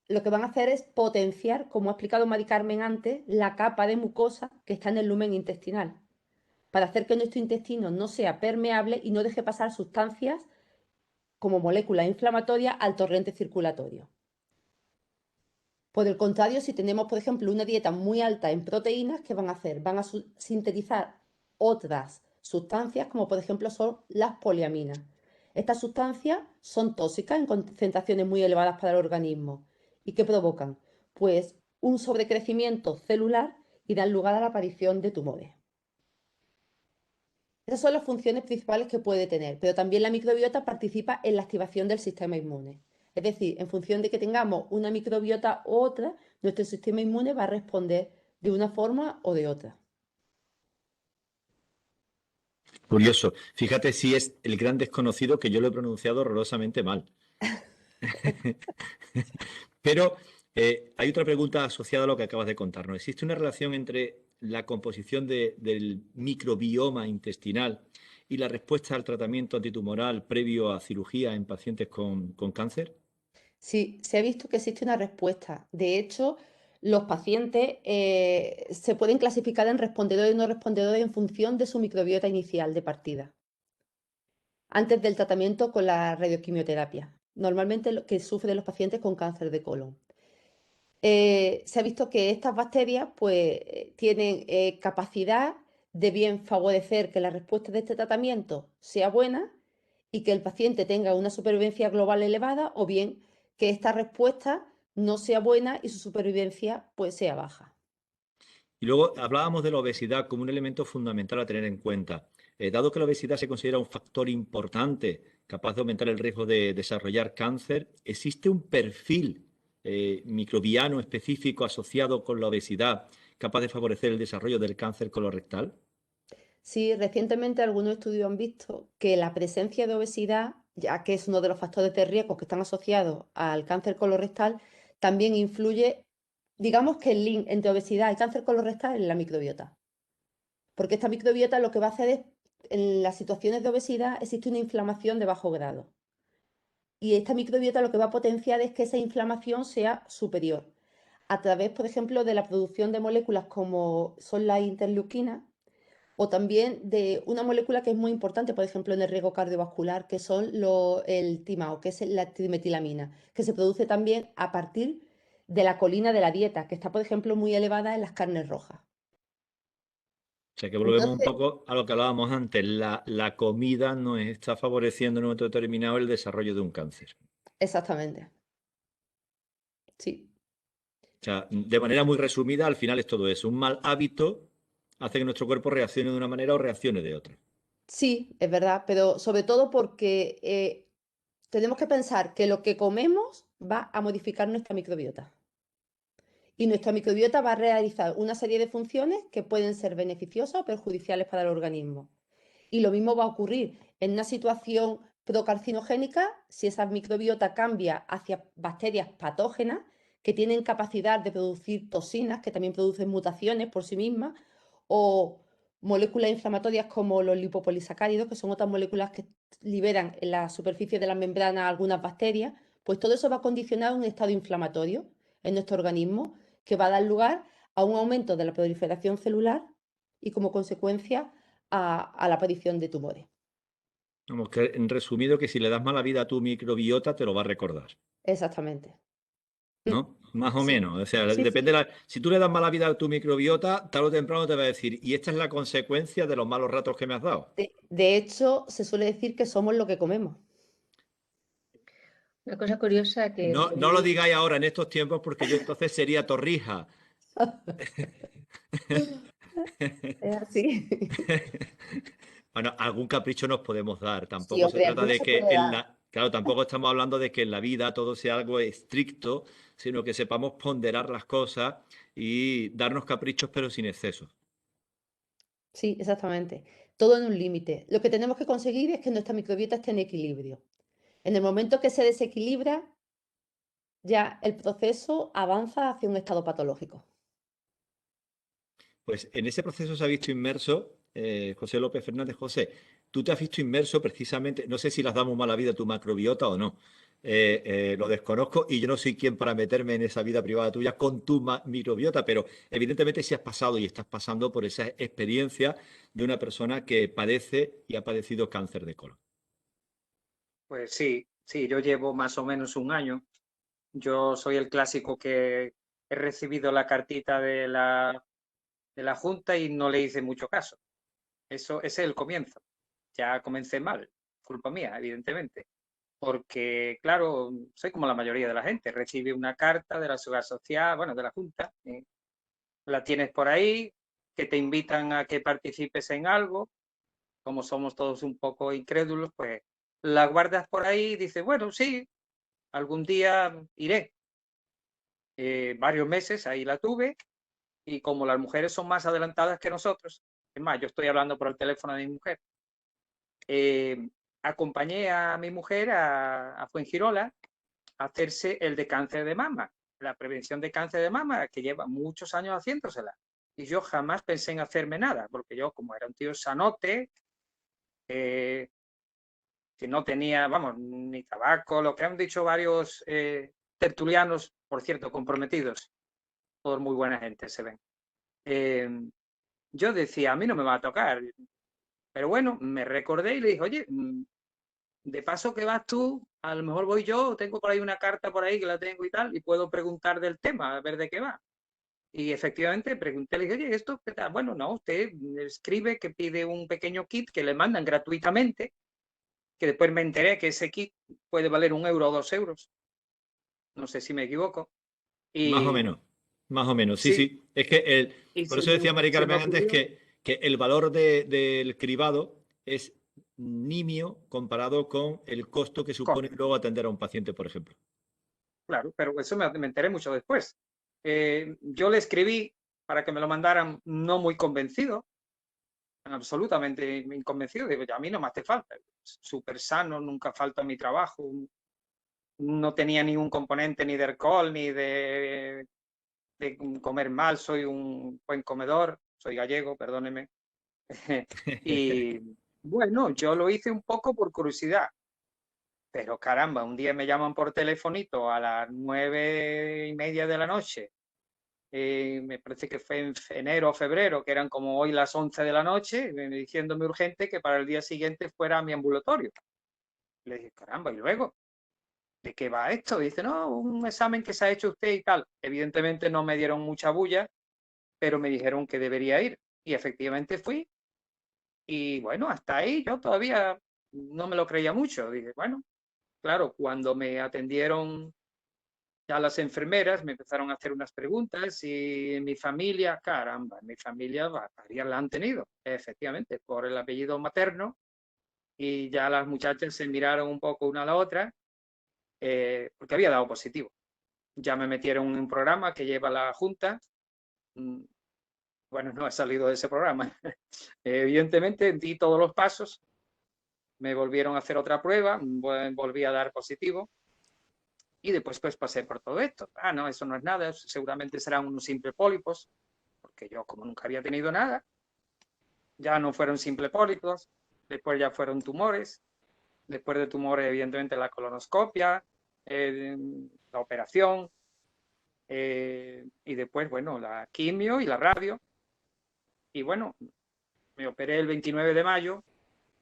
lo que van a hacer es potenciar, como ha explicado Mari Carmen antes, la capa de mucosa que está en el lumen intestinal, para hacer que nuestro intestino no sea permeable y no deje pasar sustancias como moléculas inflamatorias al torrente circulatorio. Por el contrario, si tenemos, por ejemplo, una dieta muy alta en proteínas, ¿qué van a hacer? Van a sintetizar otras sustancias, como por ejemplo son las poliaminas. Estas sustancias son tóxicas en concentraciones muy elevadas para el organismo. ¿Y qué provocan? Pues un sobrecrecimiento celular y dan lugar a la aparición de tumores. Esas son las funciones principales que puede tener, pero también la microbiota participa en la activación del sistema inmune. Es decir, en función de que tengamos una microbiota u otra, nuestro sistema inmune va a responder de una forma o de otra. Curioso. Fíjate si es el gran desconocido que yo lo he pronunciado horrorosamente mal. Pero hay otra pregunta asociada a lo que acabas de contarnos. ¿Existe una relación entre la composición del microbioma intestinal y la respuesta al tratamiento antitumoral previo a cirugía en pacientes con cáncer? Sí, se ha visto que existe una respuesta. De hecho, los pacientes se pueden clasificar en respondedores y no respondedores en función de su microbiota inicial de partida, antes del tratamiento con la radioquimioterapia, normalmente lo que sufren los pacientes con cáncer de colon. Se ha visto que estas bacterias pues, tienen capacidad de bien favorecer que la respuesta de este tratamiento sea buena y que el paciente tenga una supervivencia global elevada, o bien que esta respuesta no sea buena y su supervivencia pues, sea baja. Y luego hablábamos de la obesidad como un elemento fundamental a tener en cuenta. Dado que la obesidad se considera un factor importante capaz de aumentar el riesgo de desarrollar cáncer, ¿existe un perfil microbiano específico asociado con la obesidad capaz de favorecer el desarrollo del cáncer colorectal? Sí, recientemente algunos estudios han visto que la presencia de obesidad, ya que es uno de los factores de riesgo que están asociados al cáncer colorectal, también influye, digamos que el link entre obesidad y cáncer colorectal en la microbiota. Porque esta microbiota lo que va a hacer es, en las situaciones de obesidad existe una inflamación de bajo grado. Y esta microbiota lo que va a potenciar es que esa inflamación sea superior, a través, por ejemplo, de la producción de moléculas como son las interleuquinas, o también de una molécula que es muy importante, por ejemplo, en el riesgo cardiovascular, que son el TIMAO, que es la trimetilamina, que se produce también a partir de la colina de la dieta, que está, por ejemplo, muy elevada en las carnes rojas. O sea que volvemos un Entonces, poco a lo que hablábamos antes. La comida nos está favoreciendo en un momento determinado el desarrollo de un cáncer. exactamente. Sí. O sea, de manera muy resumida, al final es todo eso. Un mal hábito hace que nuestro cuerpo reaccione de una manera o reaccione de otra. Sí, es verdad, pero sobre todo porque tenemos que pensar que lo que comemos va a modificar nuestra microbiota. Y nuestra microbiota va a realizar una serie de funciones que pueden ser beneficiosas o perjudiciales para el organismo. Y lo mismo va a ocurrir en una situación procarcinogénica si esa microbiota cambia hacia bacterias patógenas que tienen capacidad de producir toxinas, que también producen mutaciones por sí mismas, o moléculas inflamatorias como los lipopolisacáridos, que son otras moléculas que liberan en la superficie de la membrana algunas bacterias, pues todo eso va a condicionar un estado inflamatorio en nuestro organismo que va a dar lugar a un aumento de la proliferación celular y como consecuencia a la aparición de tumores. Como que, en resumido, que si le das mala vida a tu microbiota, te lo va a recordar, Exactamente. ¿no? Más o Sí, menos. O sea, sí, depende sí. si tú le das mala vida a tu microbiota, tarde o temprano te va a decir, y esta es la consecuencia de los malos ratos que me has dado. De hecho, se suele decir que somos lo que comemos. Una cosa curiosa que No, no lo digáis ahora en estos tiempos porque yo entonces sería torrija. Es así. Bueno, algún capricho nos podemos dar. Sí, Tampoco se hombre, trata alguno de se que puede dar. Claro, tampoco estamos hablando de que en la vida todo sea algo estricto, sino que sepamos ponderar las cosas y darnos caprichos, pero sin exceso. Sí, exactamente. Todo en un límite. Lo que tenemos que conseguir es que nuestra microbiota esté en equilibrio. En el momento que se desequilibra, ya el proceso avanza hacia un estado patológico. Pues en ese proceso se ha visto inmerso, José López Fernández. José, tú te has visto inmerso precisamente, no sé si le has dado mala vida a tu macrobiota o no, lo desconozco y yo no soy quien para meterme en esa vida privada tuya con tu microbiota, pero evidentemente si has pasado y estás pasando por esa experiencia de una persona que padece y ha padecido cáncer de colon. Pues sí, yo llevo más o menos un año. Yo soy el clásico que he recibido la cartita de la Junta y no le hice mucho caso. Ese es el comienzo. Ya comencé mal, culpa mía, evidentemente. Porque, claro, soy como la mayoría de la gente. Recibe una carta de la Seguridad Social, bueno, de la Junta. La tienes por ahí, que te invitan a que participes en algo. Como somos todos un poco incrédulos, pues la guardas por ahí y dices, bueno, sí, algún día iré. Varios meses ahí la tuve y como las mujeres son más adelantadas que nosotros, es más, yo estoy hablando por el teléfono de mi mujer, acompañé a mi mujer a Fuengirola a hacerse el de cáncer de mama, la prevención de cáncer de mama, que lleva muchos años haciéndosela. Y yo jamás pensé en hacerme nada, porque yo, como era un tío sanote, que no tenía, vamos, ni tabaco, lo que han dicho varios tertulianos, por cierto, comprometidos, por muy buena gente se ven. Yo decía, a mí no me va a tocar, pero bueno, me recordé y le dije, oye, de paso que vas tú, a lo mejor voy yo, tengo por ahí una carta por ahí que la tengo y tal, y puedo preguntar del tema, a ver de qué va. Y efectivamente pregunté, le dije, oye, ¿esto qué tal? Bueno, no, usted escribe que pide un pequeño kit que le mandan gratuitamente, que después me enteré que ese kit puede valer 1 euro o 2 euros. No sé si me equivoco. Más o Y menos, sí, sí, sí. Es que y por eso decía Mari se me Carmen antes ocurrió, que el valor del cribado es nimio comparado con el costo que supone luego atender a un paciente, por ejemplo. claro, pero eso me enteré mucho después. Yo le escribí para que me lo mandaran no muy convencido, absolutamente inconvencido. Digo, ya a mí no me hace falta. Súper sano, nunca falta mi trabajo. No tenía ningún componente ni de alcohol, ni de comer mal. Soy un buen comedor, soy gallego, perdóneme. Y bueno, yo lo hice un poco por curiosidad. Pero caramba, un día me llaman por telefonito a las 9:30 de la noche. Me parece que fue en enero o febrero, que eran como hoy las 11 de la noche, diciéndome urgente que para el día siguiente fuera a mi ambulatorio. Le dije, caramba, ¿y luego? ¿De qué va esto? Y dice, no, un examen que se ha hecho usted y tal. Evidentemente no me dieron mucha bulla, pero me dijeron que debería ir. Y efectivamente fui. Y bueno, hasta ahí yo todavía no me lo creía mucho. Dije, bueno, claro, cuando me atendieron ya las enfermeras, me empezaron a hacer unas preguntas y en mi familia, caramba, en mi familia varias la han tenido, efectivamente, por el apellido materno, y ya las muchachas se miraron un poco una a la otra, porque había dado positivo. Ya me metieron en un programa que lleva la Junta. Bueno, no he salido de ese programa. Evidentemente, di todos los pasos, me volvieron a hacer otra prueba, volví a dar positivo. Y después pues pasé por todo esto. Ah, no, eso no es nada, seguramente serán unos simples pólipos, porque yo como nunca había tenido nada, ya no fueron simples pólipos, después ya fueron tumores, después de tumores evidentemente la colonoscopia, la operación, y después, bueno, la quimio y la radio. Y bueno, me operé el 29 de mayo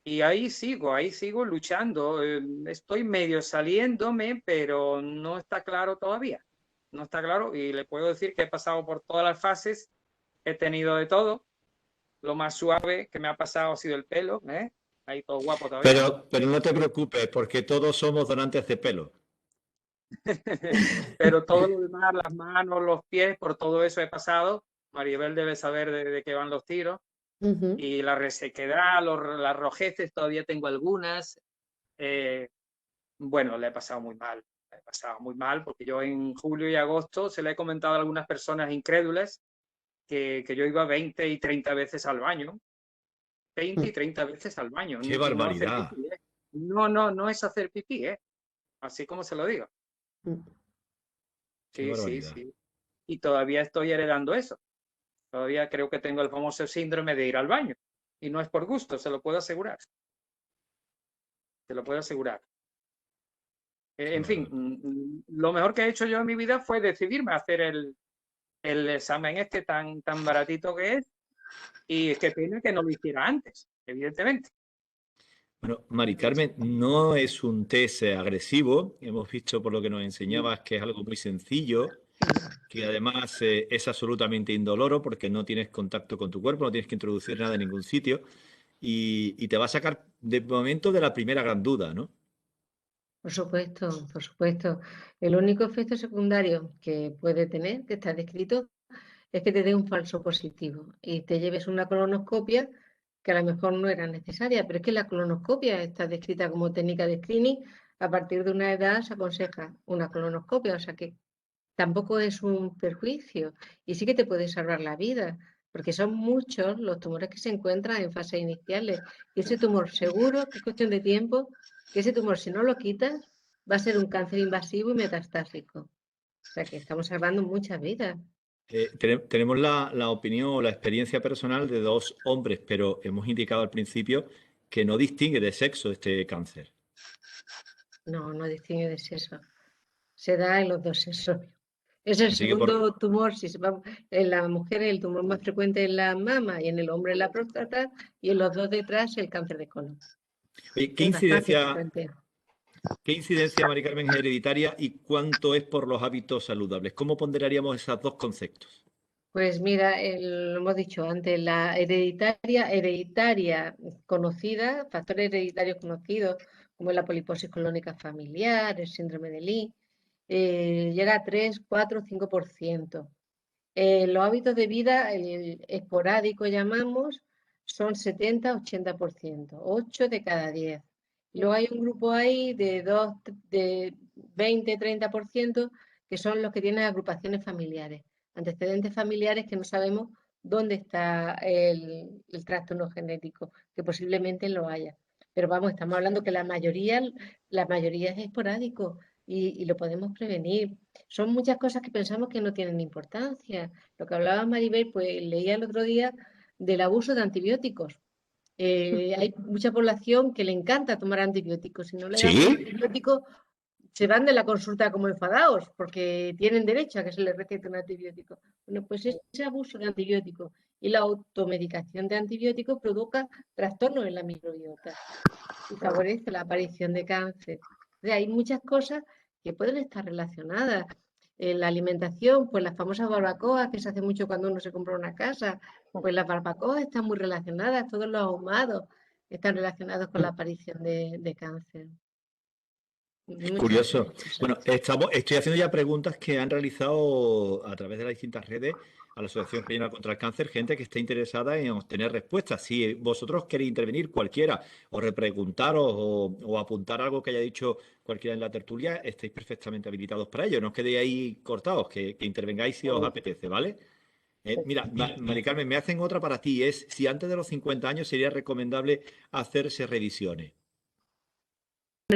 y ahí sigo luchando. Estoy medio saliéndome, pero no está claro todavía. No está claro y le puedo decir que he pasado por todas las fases, he tenido de todo. Lo más suave que me ha pasado ha sido el pelo, ¿eh? Ahí todo guapo todavía. Pero no te preocupes, porque todos somos donantes de pelo. Pero todo lo demás, las manos, los pies, por todo eso he pasado. Maribel debe saber de qué van los tiros. Y la resequedad, las rojeces, todavía tengo algunas. Bueno, le he pasado muy mal, porque yo en julio y agosto se le he comentado a algunas personas incrédulas que yo iba 20 y 30 veces al baño. 20 y 30 veces al baño. ¡Qué Y no hacer barbaridad! pipí, ¿eh? No es hacer pipí, ¿eh? Así como se lo digo. ¡Qué Sí. barbaridad! Y todavía estoy heredando eso. Todavía creo que tengo el famoso síndrome de ir al baño. Y no es por gusto, se lo puedo asegurar. Se lo puedo asegurar. En fin, lo mejor que he hecho yo en mi vida fue decidirme a hacer el examen este tan baratito que es, y qué pena que no lo hiciera antes, evidentemente. Bueno, Mari Carmen, no es un test agresivo. Hemos visto por lo que nos enseñabas que es algo muy sencillo, que además es absolutamente indoloro porque no tienes contacto con tu cuerpo, no tienes que introducir nada en ningún sitio y te va a sacar de momento de la primera gran duda, ¿no? Por supuesto, por supuesto. El único efecto secundario que puede tener, que está descrito, es que te dé un falso positivo y te lleves una colonoscopia que a lo mejor no era necesaria, pero es que la colonoscopia está descrita como técnica de screening. A partir de una edad se aconseja una colonoscopia, o sea que tampoco es un perjuicio y sí que te puede salvar la vida, porque son muchos los tumores que se encuentran en fases iniciales. Y ese tumor seguro, que es cuestión de tiempo, que ese tumor si no lo quitas va a ser un cáncer invasivo y metastásico. O sea que estamos salvando muchas vidas. Tenemos la opinión o la experiencia personal de dos hombres, pero hemos indicado al principio que no distingue de sexo este cáncer. No, no distingue de sexo. Se da en los dos sexos. Es el Así que segundo tumor, si se va, en la mujer el tumor más frecuente en la mama y en el hombre en la próstata, y en los dos detrás el cáncer de colon. oye, Es bastante frecuente. ¿qué incidencia, Mari Carmen, es hereditaria y cuánto es por los hábitos saludables? ¿Cómo ponderaríamos esos dos conceptos? Pues mira, lo hemos dicho antes, la hereditaria conocida, factores hereditarios conocidos, como la poliposis colónica familiar, el síndrome de Lynch, llega a 3, 4, 5%. Los hábitos de vida, el esporádico llamamos, son 70, 80%, 8 de cada 10. Luego hay un grupo ahí de 20, 30% que son los que tienen agrupaciones familiares, antecedentes familiares que no sabemos dónde está el trastorno genético, que posiblemente lo haya. Pero vamos, estamos hablando que la mayoría es esporádico y lo podemos prevenir. Son muchas cosas que pensamos que no tienen importancia. Lo que hablaba Maribel, pues leía el otro día del abuso de antibióticos. Hay mucha población que le encanta tomar antibióticos. Si no le dan antibióticos, se van de la consulta como enfadados porque tienen derecho a que se les recete un antibiótico. Bueno, pues ese abuso de antibióticos y la automedicación de antibióticos provoca trastornos en la microbiota y favorece la aparición de cáncer. O sea, hay muchas cosas que pueden estar relacionadas. La alimentación, pues las famosas barbacoas que se hace mucho cuando uno se compra una casa, pues las barbacoas están muy relacionadas, todos los ahumados están relacionados con la aparición de cáncer. Curioso. Bueno, estoy haciendo ya preguntas que han realizado a través de las distintas redes a la Asociación Española contra el Cáncer, gente que está interesada en obtener respuestas. Si vosotros queréis intervenir cualquiera o repreguntaros o apuntar algo que haya dicho cualquiera en la tertulia, estáis perfectamente habilitados para ello. No os quedéis ahí cortados, que intervengáis si os apetece, ¿vale? Mira, Mari Carmen, me hacen otra para ti. Es si antes de los 50 años sería recomendable hacerse revisiones.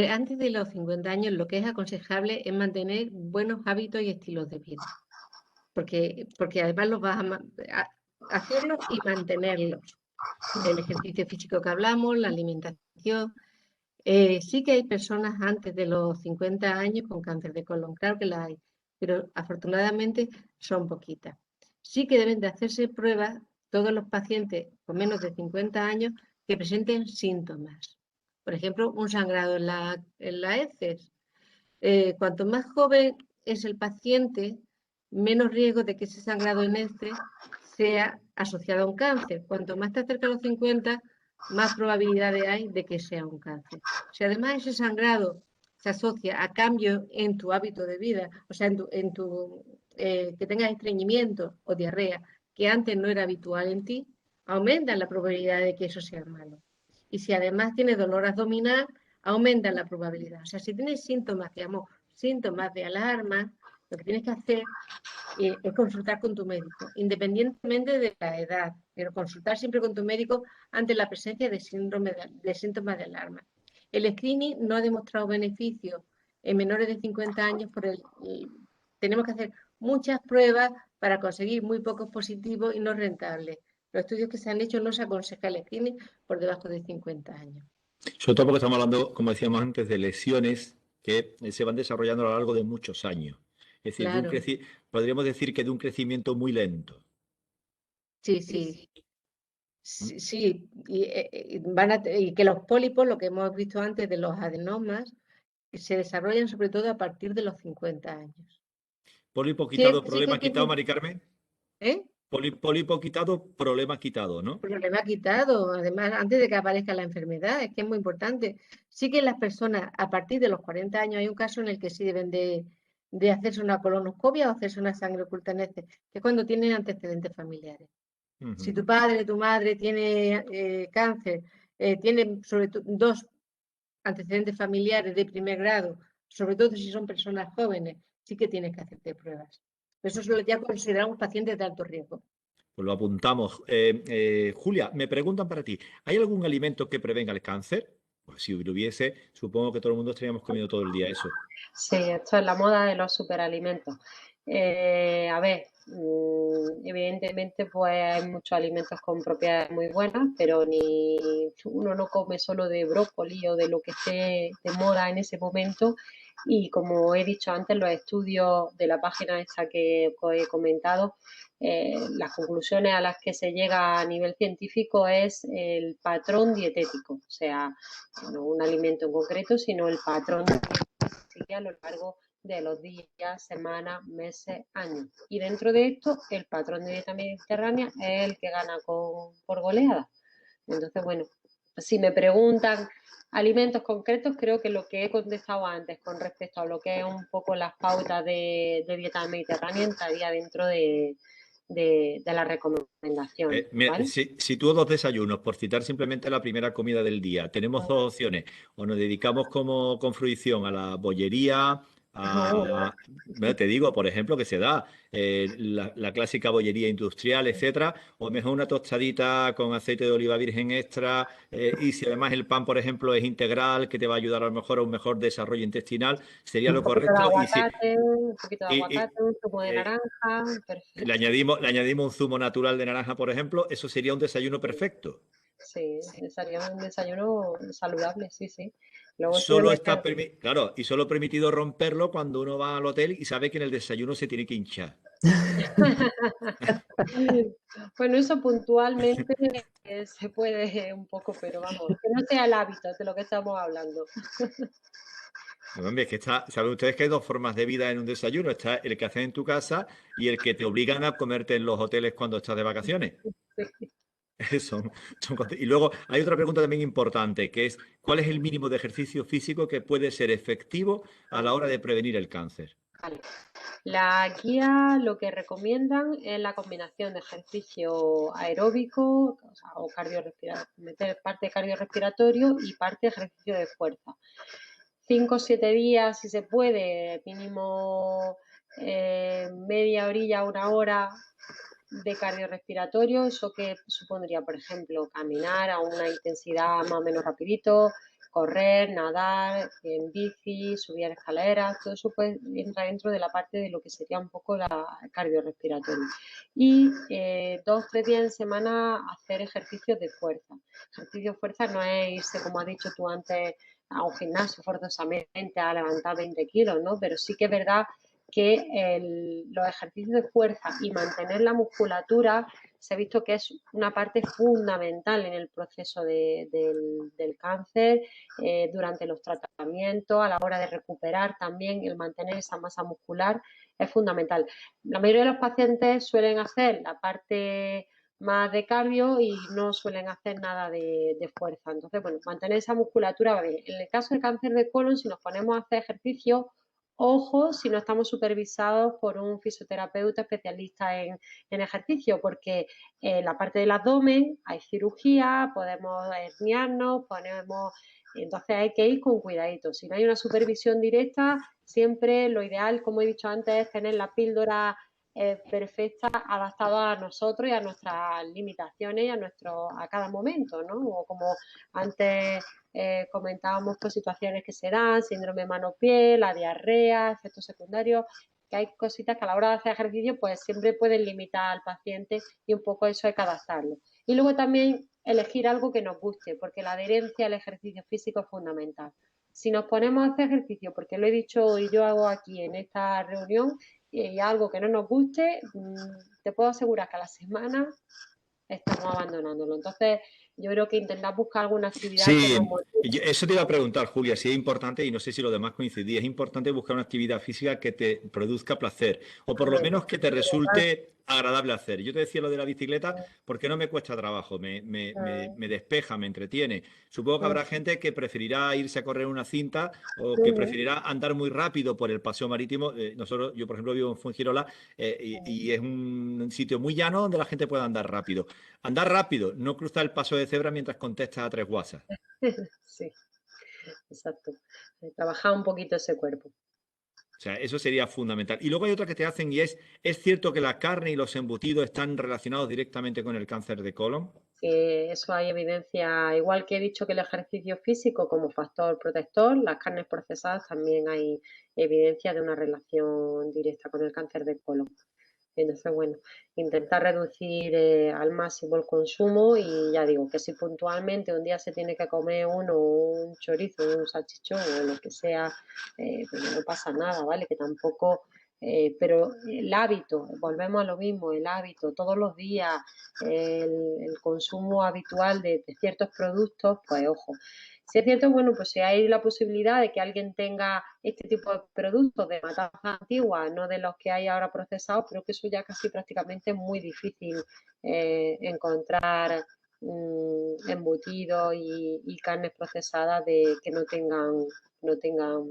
Antes de los 50 años lo que es aconsejable es mantener buenos hábitos y estilos de vida, porque además los vas a hacerlos y mantenerlos. El ejercicio físico que hablamos, la alimentación. Sí que hay personas antes de los 50 años con cáncer de colon, claro que las hay, pero afortunadamente son poquitas. Sí que deben de hacerse pruebas todos los pacientes con menos de 50 años que presenten síntomas. Por ejemplo, un sangrado en la heces. Cuanto más joven es el paciente, menos riesgo de que ese sangrado en heces sea asociado a un cáncer. Cuanto más te acerca a los 50, más probabilidades hay de que sea un cáncer. Si además ese sangrado se asocia a cambios en tu hábito de vida, o sea, que tengas estreñimiento o diarrea, que antes no era habitual en ti, aumenta la probabilidad de que eso sea malo. Y si además tienes dolor abdominal, aumenta la probabilidad. O sea, si tienes síntomas, digamos, síntomas de alarma, lo que tienes que hacer es consultar con tu médico, independientemente de la edad, pero consultar siempre con tu médico ante la presencia de síntomas de alarma. El screening no ha demostrado beneficio en menores de 50 años tenemos que hacer muchas pruebas para conseguir muy pocos positivos y no rentables. Los estudios que se han hecho no se aconseja el screening por debajo de 50 años. Sobre todo porque estamos hablando, como decíamos antes, de lesiones que se van desarrollando a lo largo de muchos años. Es decir, Claro, podríamos decir que de un crecimiento muy lento. sí, sí. Sí, y que los pólipos, lo que hemos visto antes de los adenomas, se desarrollan sobre todo a partir de los 50 años. Pólipo Sí, quitado, sí que problema hay que quitado, Mari Carmen. ¿eh? Pólipo quitado, problema quitado, ¿no? Problema quitado, además, antes de que aparezca la enfermedad, es que es muy importante. Sí que las personas, a partir de los 40 años, hay un caso en el que sí deben de hacerse una colonoscopia o hacerse una sangre oculta en heces, que es cuando tienen antecedentes familiares. Si tu padre o tu madre tiene cáncer, tiene sobre todo 2 antecedentes familiares de primer grado, sobre todo si son personas jóvenes, sí que tienes que hacerte pruebas. Eso ya consideramos pacientes de alto riesgo. Pues lo apuntamos. Julia, me preguntan para ti, ¿hay algún alimento que prevenga el cáncer? Pues si lo hubiese, supongo que todo el mundo estaríamos comiendo todo el día eso. Sí, esto es la moda de los superalimentos. A ver, evidentemente pues hay muchos alimentos con propiedades muy buenas, pero uno no come solo de brócoli o de lo que esté de moda en ese momento. Y como he dicho antes, los estudios de la página esta que os he comentado, las conclusiones a las que se llega a nivel científico es el patrón dietético, o sea, no un alimento en concreto, sino el patrón a lo largo de los días, semanas, meses, años. Y dentro de esto, el patrón de dieta mediterránea es el que gana por goleada. Entonces, bueno, si me preguntan alimentos concretos, creo que lo que he contestado antes con respecto a lo que es un poco las pautas de dieta mediterránea estaría dentro de la recomendación. Mira, ¿Vale? si tú 2 desayunos, por citar simplemente la primera comida del día, tenemos 2 opciones. O nos dedicamos con fruición a la bollería, bueno, te digo, por ejemplo, que se da la clásica bollería industrial, etcétera, o mejor una tostadita con aceite de oliva virgen extra, y si además el pan, por ejemplo, es integral, que te va a ayudar a lo mejor a un mejor desarrollo intestinal, sería lo correcto. Un poquito de Y, aguacate, un zumo de eh, naranja, le perfecto. añadimos un zumo natural de naranja, por ejemplo, eso sería un desayuno perfecto. Sí, sería un desayuno saludable, sí, sí. Luego si le Solo metes... está claro, y solo permitido romperlo cuando uno va al hotel y sabe que en el desayuno se tiene que hinchar. Bueno, eso puntualmente se puede un poco, pero vamos, que no sea el hábito de lo que estamos hablando. Hombre, es que saben ustedes que hay 2 formas de vida en un desayuno. Está el que haces en tu casa y el que te obligan a comerte en los hoteles cuando estás de vacaciones. Y luego hay otra pregunta también importante, que es ¿cuál es el mínimo de ejercicio físico que puede ser efectivo a la hora de prevenir el cáncer? Vale. La guía lo que recomiendan es la combinación de ejercicio aeróbico, o cardiorrespiratorio, meter parte cardiorrespiratorio y parte ejercicio de fuerza. 5 o 7 días, si se puede, mínimo media horilla, 1 hora de cardiorrespiratorio, eso que supondría, por ejemplo, caminar a una intensidad más o menos rapidito, correr, nadar, en bici, subir escaleras, todo eso pues entra dentro de la parte de lo que sería un poco la cardiorrespiratorio. Y 2 o 3 días en semana hacer ejercicios de fuerza. Ejercicio de fuerza no es irse, como has dicho tú antes, a un gimnasio forzosamente a levantar 20 kilos, ¿no? Pero sí que es verdad que los ejercicios de fuerza y mantener la musculatura se ha visto que es una parte fundamental en el proceso del cáncer, durante los tratamientos, a la hora de recuperar también, el mantener esa masa muscular es fundamental. La mayoría de los pacientes suelen hacer la parte más de cardio y no suelen hacer nada de fuerza. Entonces, bueno, mantener esa musculatura va bien. En el caso de cáncer de colon, si nos ponemos a hacer ejercicio, ojo si no estamos supervisados por un fisioterapeuta especialista en ejercicio, porque en la parte del abdomen hay cirugía, podemos herniarnos, entonces hay que ir con cuidadito. Si no hay una supervisión directa, siempre lo ideal, como he dicho antes, es tener la píldora perfecta, adaptada a nosotros y a nuestras limitaciones y a cada momento, ¿no? O como antes comentábamos, pues situaciones que se dan, síndrome mano-pie, la diarrea, efectos secundarios, que hay cositas que a la hora de hacer ejercicio pues siempre pueden limitar al paciente y un poco eso hay que adaptarlo. Y luego también elegir algo que nos guste, porque la adherencia al ejercicio físico es fundamental. si nos ponemos a hacer ejercicio, porque lo he dicho y yo hago aquí en esta reunión, y algo que no nos guste, te puedo asegurar que a la semana estamos abandonándolo. Entonces, yo creo que intentar buscar alguna actividad que nos Sí, motive. eso te iba a preguntar, Julia, si es importante, y no sé si los demás coincidís, es importante buscar una actividad física que te produzca placer, o por lo menos que te resulte agradable hacer. Yo te decía lo de la bicicleta porque no me cuesta trabajo, me despeja, me entretiene. Supongo que habrá gente que preferirá irse a correr una cinta o que preferirá andar muy rápido por el paseo marítimo. Yo, por ejemplo, vivo en Fuengirola y es un sitio muy llano donde la gente puede andar rápido. Andar rápido, no cruzar el paso de cebra mientras contestas a 3 WhatsApp. Sí, exacto. Trabajar un poquito ese cuerpo. O sea, eso sería fundamental. Y luego hay otra que te hacen y ¿es cierto que la carne y los embutidos están relacionados directamente con el cáncer de colon? Que eso hay evidencia, igual que he dicho que el ejercicio físico como factor protector, las carnes procesadas también hay evidencia de una relación directa con el cáncer de colon. Entonces, bueno, intentar reducir al máximo el consumo y ya digo que si puntualmente un día se tiene que comer uno un chorizo, un salchichón o lo que sea, pues no pasa nada, ¿vale? Que tampoco, pero el hábito, volvemos a lo mismo, el hábito, todos los días, el consumo habitual de ciertos productos, pues ojo. Si es cierto, bueno, pues si hay la posibilidad de que alguien tenga este tipo de productos de matanza antigua, no de los que hay ahora procesados, pero que eso ya casi prácticamente es muy difícil encontrar embutidos y carnes procesadas de que no tengan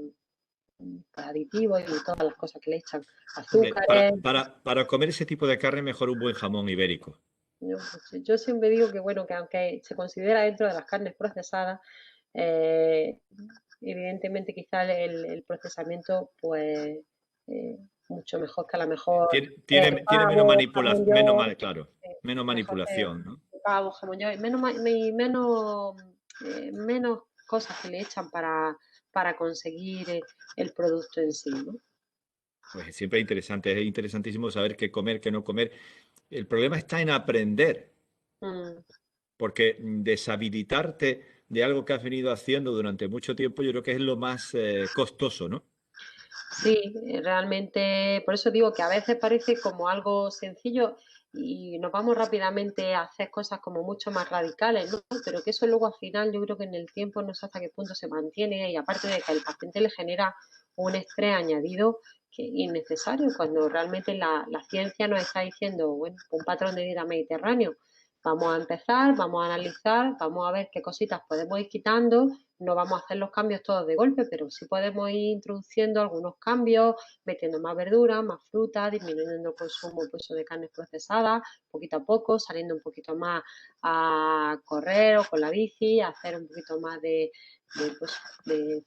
aditivos y todas las cosas que le echan, Hombre, azúcares. para comer ese tipo de carne, mejor un buen jamón ibérico. Yo siempre digo que bueno, que aunque se considera dentro de las carnes procesadas, eh, evidentemente quizá el procesamiento pues mucho mejor que a lo mejor Tiene menos pavo, manipulación, jamón york, claro, menos mejor que manipulación, ¿no? pavo, jamón york, menos cosas que le echan para conseguir el producto en sí, ¿no? Pues siempre es interesantísimo saber qué comer, qué no comer. El problema está en aprender, Mm. porque deshabilitarte de algo que has venido haciendo durante mucho tiempo, yo creo que es lo más costoso, ¿no? Sí, realmente, por eso digo que a veces parece como algo sencillo y nos vamos rápidamente a hacer cosas como mucho más radicales, ¿no? Pero que eso luego al final yo creo que en el tiempo no sé hasta qué punto se mantiene y aparte de que al paciente le genera un estrés añadido que innecesario cuando realmente la ciencia nos está diciendo, bueno, un patrón de vida mediterráneo. Vamos a empezar, vamos a analizar, vamos a ver qué cositas podemos ir quitando. No vamos a hacer los cambios todos de golpe, pero sí podemos ir introduciendo algunos cambios, metiendo más verduras, más fruta, disminuyendo el consumo pues, de carnes procesadas, poquito a poco, saliendo un poquito más a correr o con la bici, a hacer un poquito más de ejercicio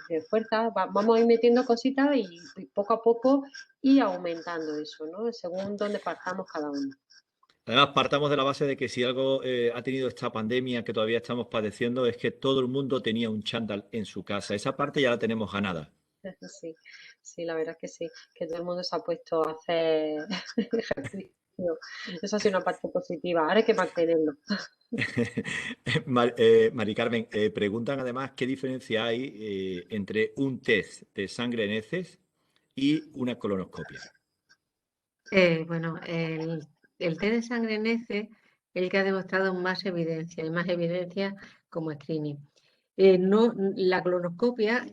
de fuerza. Vamos a ir metiendo cositas y poco a poco y aumentando eso, ¿no? Según donde partamos cada uno. Además, partamos de la base de que si algo ha tenido esta pandemia que todavía estamos padeciendo es que todo el mundo tenía un chándal en su casa. Esa parte ya la tenemos ganada. Sí, sí, la verdad es que sí, que todo el mundo se ha puesto a hacer ejercicio. Eso ha sido una parte positiva, ahora hay que mantenerlo. Mari Carmen, preguntan además qué diferencia hay entre un test de sangre en heces y una colonoscopia. Bueno, el test de sangre en heces es el que ha demostrado más evidencia, y más evidencia como screening. La colonoscopia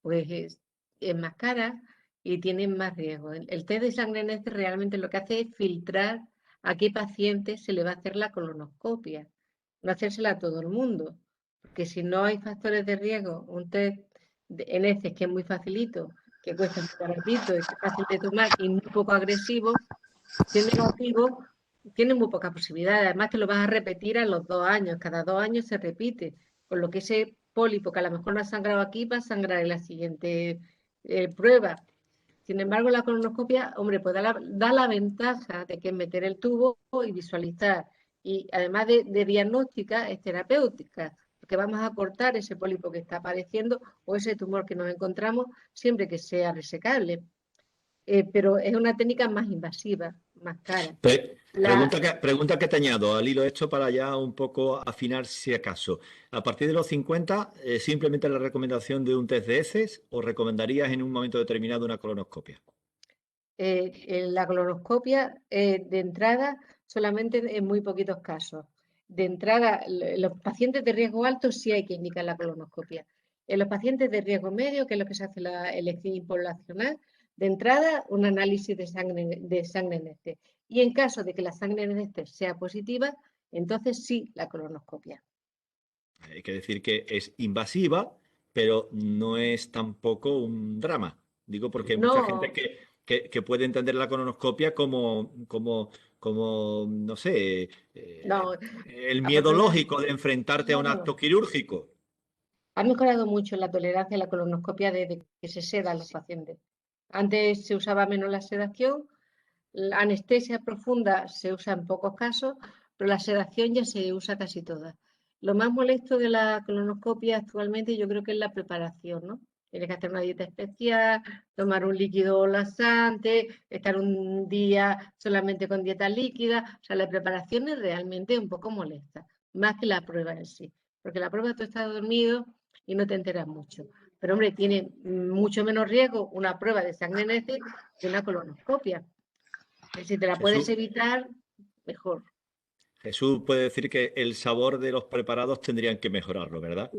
pues es más cara y tiene más riesgo. El test de sangre en heces realmente lo que hace es filtrar a qué paciente se le va a hacer la colonoscopia, no hacérsela a todo el mundo, porque si no hay factores de riesgo, un test en heces que es muy facilito, que cuesta muy baratito, es fácil de tomar y muy poco agresivo, si es negativo, tiene muy poca posibilidad. Además, que lo vas a repetir a los 2 años. Cada 2 años se repite. Con lo que ese pólipo que a lo mejor no ha sangrado aquí va a sangrar en la siguiente prueba. Sin embargo, la colonoscopia, hombre, pues da la ventaja de que es meter el tubo y visualizar. Y además de diagnóstica, es terapéutica, porque vamos a cortar ese pólipo que está apareciendo o ese tumor que nos encontramos siempre que sea resecable. pero es una técnica más invasiva, más cara. Pregunta que te añado al hilo esto para ya un poco afinar si acaso. A partir de los 50, ¿simplemente la recomendación de un test de heces o recomendarías en un momento determinado una colonoscopia? La colonoscopia, de entrada, solamente en muy poquitos casos. De entrada, los pacientes de riesgo alto sí hay que indicar la colonoscopia. En los pacientes de riesgo medio, que es lo que se hace el screening poblacional, de entrada, un análisis de sangre en este. Y en caso de que la sangre en este sea positiva, entonces sí, la colonoscopia. Hay que decir que es invasiva, pero no es tampoco un drama. Digo porque hay mucha gente que puede entender la colonoscopia como no sé, No, el miedo lógico de enfrentarte a un acto quirúrgico. Ha mejorado mucho la tolerancia a la colonoscopia desde que se sedan los pacientes. Antes se usaba menos la sedación, la anestesia profunda se usa en pocos casos, pero la sedación ya se usa casi toda. Lo más molesto de la colonoscopia actualmente yo creo que es la preparación, ¿no? Tienes que hacer una dieta especial, tomar un líquido laxante, estar un día solamente con dieta líquida. O sea, la preparación es realmente un poco molesta, más que la prueba en sí. Porque la prueba tú estás dormido y no te enteras mucho. Pero, hombre, tiene mucho menos riesgo una prueba de sangre en heces que una colonoscopia. Si te la puedes evitar, mejor. Jesús puede decir que el sabor de los preparados tendrían que mejorarlo, ¿verdad?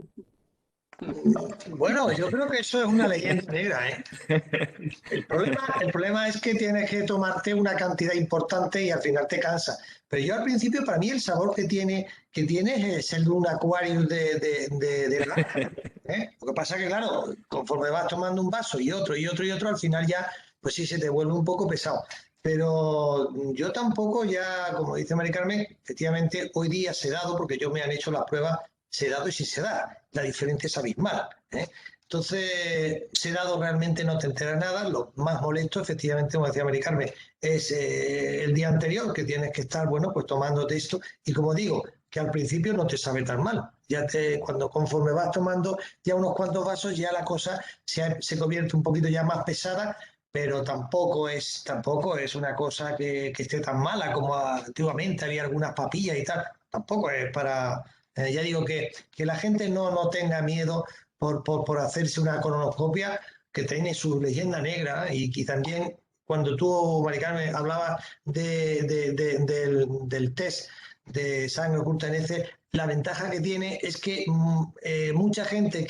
Bueno, yo creo que eso es una leyenda negra, ¿eh? El problema es que tienes que tomarte una cantidad importante y al final te cansa. Pero yo al principio, para mí, el sabor que tiene es el de un acuario de naranja, ¿eh? Lo que pasa es que, claro, conforme vas tomando un vaso y otro, al final ya, pues sí, se te vuelve un poco pesado. Pero yo tampoco ya, como dice Mari Carmen, efectivamente hoy día sedado, porque yo me han hecho las pruebas sedado y sin sedar. La diferencia es abismal, ¿eh? Entonces, sedado realmente no te enteras nada. Lo más molesto, efectivamente, como decía Mari Carmen, es el día anterior, que tienes que estar, bueno, pues tomándote esto. Y como digo, que al principio no te sabe tan mal. Cuando conforme vas tomando ya unos cuantos vasos, ya la cosa se convierte un poquito ya más pesada, pero tampoco es una cosa que esté tan mala como antiguamente había algunas papillas y tal. Tampoco es para... ya digo que la gente no tenga miedo por hacerse una colonoscopia que tiene su leyenda negra y también cuando tú, Mari Carmen, hablabas del test de sangre oculta en heces, la ventaja que tiene es que mucha gente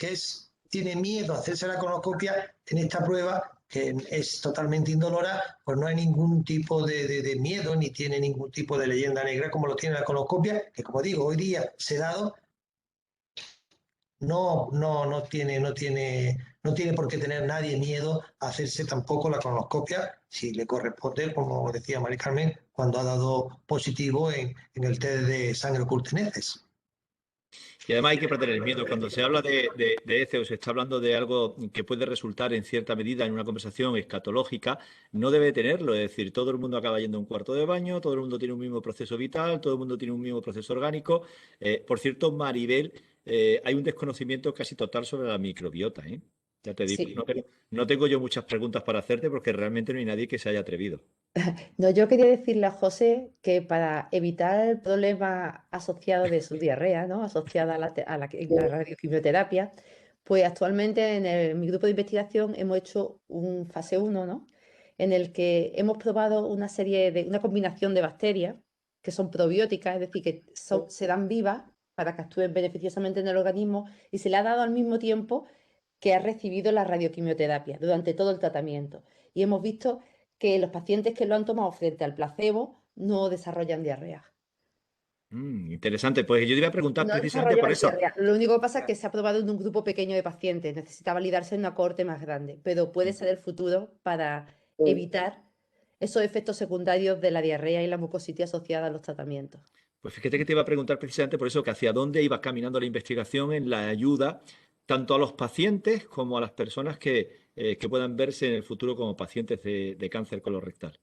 tiene miedo a hacerse la colonoscopia en esta prueba que es totalmente indolora, pues no hay ningún tipo de miedo ni tiene ningún tipo de leyenda negra como lo tiene la colonoscopia, que como digo, hoy día sedado no tiene por qué tener nadie miedo a hacerse tampoco la colonoscopia si le corresponde, como decía Mari Carmen, cuando ha dado positivo en el test de sangre oculta en heces. Y además hay que perder el miedo. Cuando se habla de heces o se está hablando de algo que puede resultar en cierta medida en una conversación escatológica, no debe tenerlo. Es decir, todo el mundo acaba yendo a un cuarto de baño, todo el mundo tiene un mismo proceso vital, todo el mundo tiene un mismo proceso orgánico. Por cierto, Maribel, hay un desconocimiento casi total sobre la microbiota, ¿eh? Ya te digo, Sí. no tengo yo muchas preguntas para hacerte porque realmente no hay nadie que se haya atrevido. No, yo quería decirle a José que para evitar el problema asociado de su diarrea, ¿no? Asociada a la radioquimioterapia, pues actualmente mi grupo de investigación hemos hecho un fase 1, ¿no? En el que hemos probado una combinación de bacterias que son probióticas, es decir, que se dan vivas para que actúen beneficiosamente en el organismo y se le ha dado al mismo tiempo que ha recibido la radioquimioterapia durante todo el tratamiento. Y hemos visto que los pacientes que lo han tomado frente al placebo no desarrollan diarrea. Interesante. Pues yo te iba a preguntar No precisamente por desarrollan eso. diarrea. Lo único que pasa es que se ha probado en un grupo pequeño de pacientes. Necesita validarse en una cohorte más grande, pero puede ser el futuro para evitar esos efectos secundarios de la diarrea y la mucositis asociada a los tratamientos. Pues fíjate que te iba a preguntar precisamente por eso, que hacia dónde iba caminando la investigación en la ayuda tanto a los pacientes como a las personas que puedan verse en el futuro como pacientes de cáncer colorectal.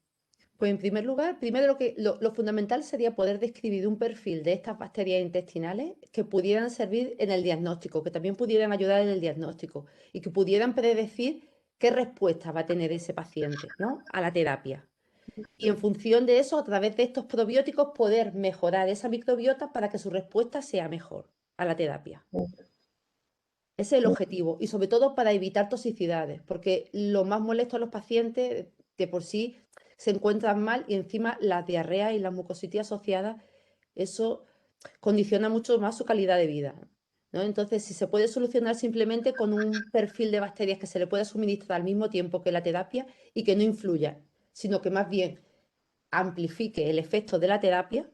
Pues en primer lugar, primero lo fundamental sería poder describir un perfil de estas bacterias intestinales que pudieran servir en el diagnóstico, que también pudieran ayudar en el diagnóstico y que pudieran predecir qué respuesta va a tener ese paciente, ¿no?, a la terapia. Y en función de eso, a través de estos probióticos, poder mejorar esa microbiota para que su respuesta sea mejor a la terapia. Ese es el objetivo. Y sobre todo para evitar toxicidades, porque lo más molesto a los pacientes de por sí se encuentran mal y encima las diarreas y las mucositis asociadas, eso condiciona mucho más su calidad de vida, ¿no? Entonces, si se puede solucionar simplemente con un perfil de bacterias que se le pueda suministrar al mismo tiempo que la terapia y que no influya, sino que más bien amplifique el efecto de la terapia,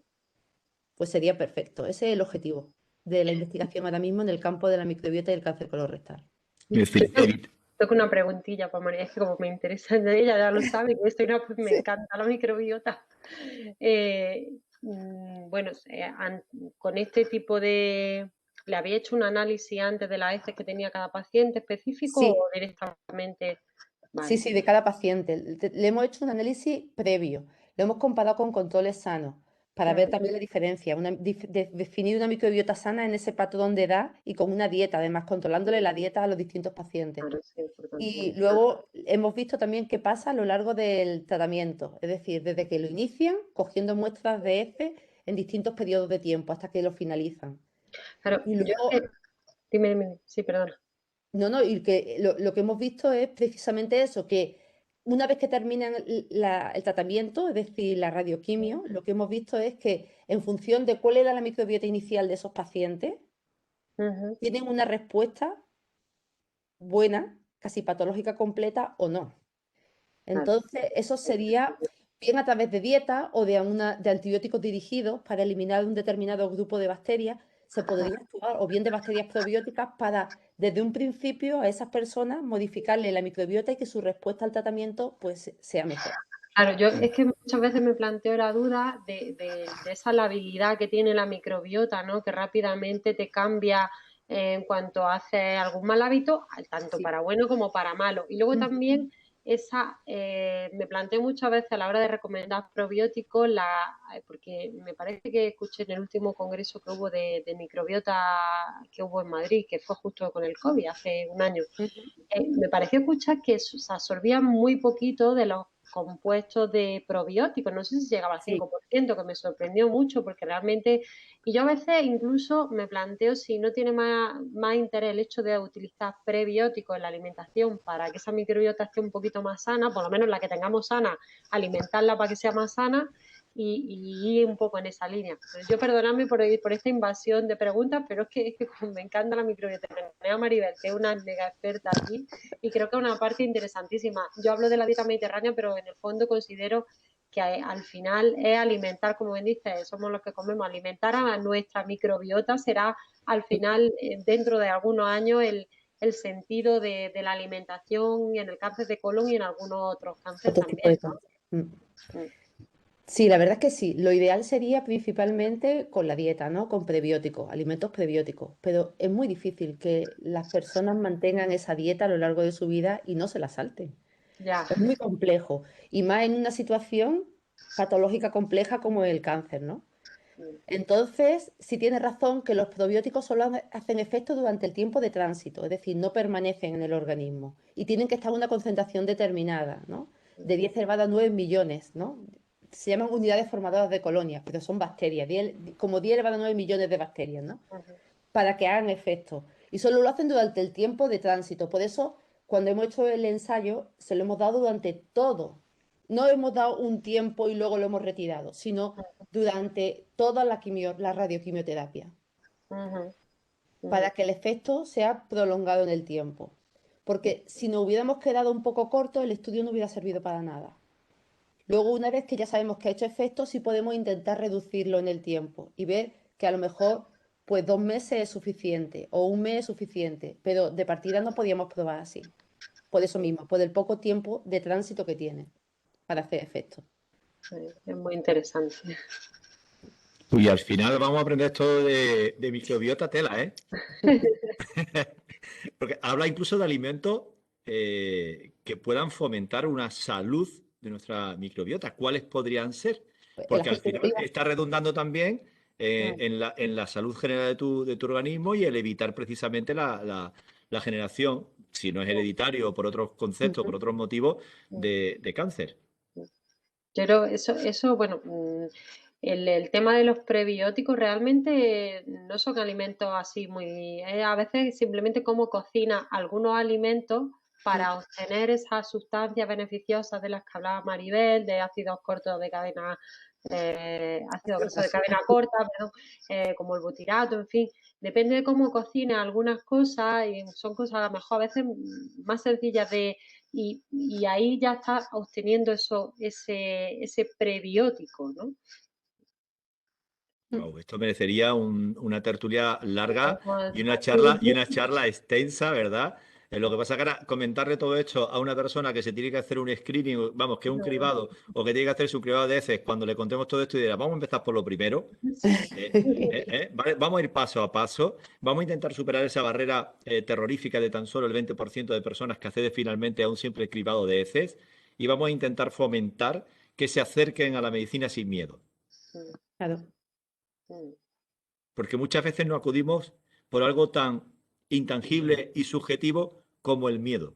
pues sería perfecto. Ese es el objetivo de la investigación ahora mismo en el campo de la microbiota y el cáncer colorectal. Es decir, Tengo una preguntilla para María, es que como me interesa en ella, ya lo sabe, que estoy pues me encanta la microbiota. Bueno, con este tipo de... ¿Le había hecho un análisis antes de las heces que tenía cada paciente específico Sí. o directamente? Vale. Sí, sí, de cada paciente. Le hemos hecho un análisis previo, lo hemos comparado con controles sanos para ver también la diferencia, definir una microbiota sana en ese patrón de edad y con una dieta, además controlándole la dieta a los distintos pacientes. Claro, sí, Y luego hemos visto también qué pasa a lo largo del tratamiento, es decir, desde que lo inician, cogiendo muestras de heces en distintos periodos de tiempo hasta que lo finalizan. Claro, Y luego, dime, sí, perdona. No, y que lo que hemos visto es precisamente eso, que una vez que terminan el tratamiento, es decir, la radioquimio, lo que hemos visto es que en función de cuál era la microbiota inicial de esos pacientes, tienen una respuesta buena, casi patológica completa o no. Entonces, eso sería bien a través de dieta o de antibióticos dirigidos para eliminar un determinado grupo de bacterias, se podría actuar, o bien de bacterias probióticas para, desde un principio, a esas personas modificarle la microbiota y que su respuesta al tratamiento pues sea mejor. Claro, yo es que muchas veces me planteo la duda de esa labilidad que tiene la microbiota, ¿no? Que rápidamente te cambia en cuanto haces algún mal hábito, tanto para bueno como para malo. Y luego también me planteo muchas veces a la hora de recomendar probióticos, porque me parece que escuché en el último congreso que hubo de microbiota que hubo en Madrid, que fue justo con el COVID, hace un año. Me pareció escuchar que se absorbía muy poquito de los compuestos de probióticos, no sé si llegaba al 5%, que me sorprendió mucho porque realmente, y yo a veces incluso me planteo si no tiene más interés el hecho de utilizar prebióticos en la alimentación para que esa microbiota esté un poquito más sana, por lo menos la que tengamos sana, alimentarla para que sea más sana y ir un poco en esa línea. Yo perdonadme por esta invasión de preguntas, pero es que como me encanta la microbiota. Tenía a Maribel, que es una mega experta aquí, y creo que es una parte interesantísima. Yo hablo de la dieta mediterránea, pero en el fondo considero que al final es alimentar, como bien dices, somos los que comemos, alimentar a nuestra microbiota será al final, dentro de algunos años, el sentido de la alimentación en el cáncer de colon y en algunos otros cánceres también, ¿no? Sí, la verdad es que sí. Lo ideal sería principalmente con la dieta, ¿no? Con prebióticos, alimentos prebióticos. Pero es muy difícil que las personas mantengan esa dieta a lo largo de su vida y no se la salten. Ya. Es muy complejo. Y más en una situación patológica compleja como el cáncer, ¿no? Entonces, sí tienes razón que los probióticos solo hacen efecto durante el tiempo de tránsito, es decir, no permanecen en el organismo y tienen que estar en una concentración determinada, ¿no? De 10 elevado a 9 millones, ¿no? Se llaman unidades formadoras de colonias, pero son bacterias, como 10 elevado a 9 millones de bacterias, ¿no? Para que hagan efecto. Y solo lo hacen durante el tiempo de tránsito. Por eso, cuando hemos hecho el ensayo, se lo hemos dado durante todo. No hemos dado un tiempo y luego lo hemos retirado, sino durante toda la radioquimioterapia, para que el efecto sea prolongado en el tiempo. Porque si nos hubiéramos quedado un poco cortos, el estudio no hubiera servido para nada. Luego, una vez que ya sabemos que ha hecho efecto, sí podemos intentar reducirlo en el tiempo y ver que a lo mejor pues 2 meses es suficiente o 1 mes es suficiente, pero de partida no podíamos probar así. Por eso mismo, por el poco tiempo de tránsito que tiene para hacer efecto. Es muy interesante. Y al final vamos a aprender esto de microbiota tela, ¿eh? Porque habla incluso de alimentos que puedan fomentar una salud de nuestra microbiota. ¿Cuáles podrían ser? Porque al final está redundando también en la salud general de tu organismo y el evitar precisamente la generación si no es hereditario o por otros conceptos, por otros motivos, de cáncer. Pero eso bueno, el tema de los prebióticos realmente no son alimentos así muy... a veces simplemente cómo cocina algunos alimentos para obtener esas sustancias beneficiosas de las que hablaba Maribel, de ácidos cortos de cadena, ácidos grasos de cadena corta, perdón, como el butirato, en fin. Depende de cómo cocina algunas cosas y son cosas a lo mejor a veces más sencillas de... Y ahí ya está obteniendo ese prebiótico, ¿no? Wow, esto merecería una tertulia larga y una Sí. charla extensa, ¿verdad? Lo que pasa es que ahora comentarle todo esto a una persona que se tiene que hacer un screening, vamos, que es un cribado, o que tiene que hacer su cribado de heces, cuando le contemos todo esto y dirá, vamos a empezar por lo primero. Vale, vamos a ir paso a paso. Vamos a intentar superar esa barrera terrorífica de tan solo el 20% de personas que accede finalmente a un simple cribado de heces y vamos a intentar fomentar que se acerquen a la medicina sin miedo. Claro. Porque muchas veces no acudimos por algo tan intangible y subjetivo como el miedo.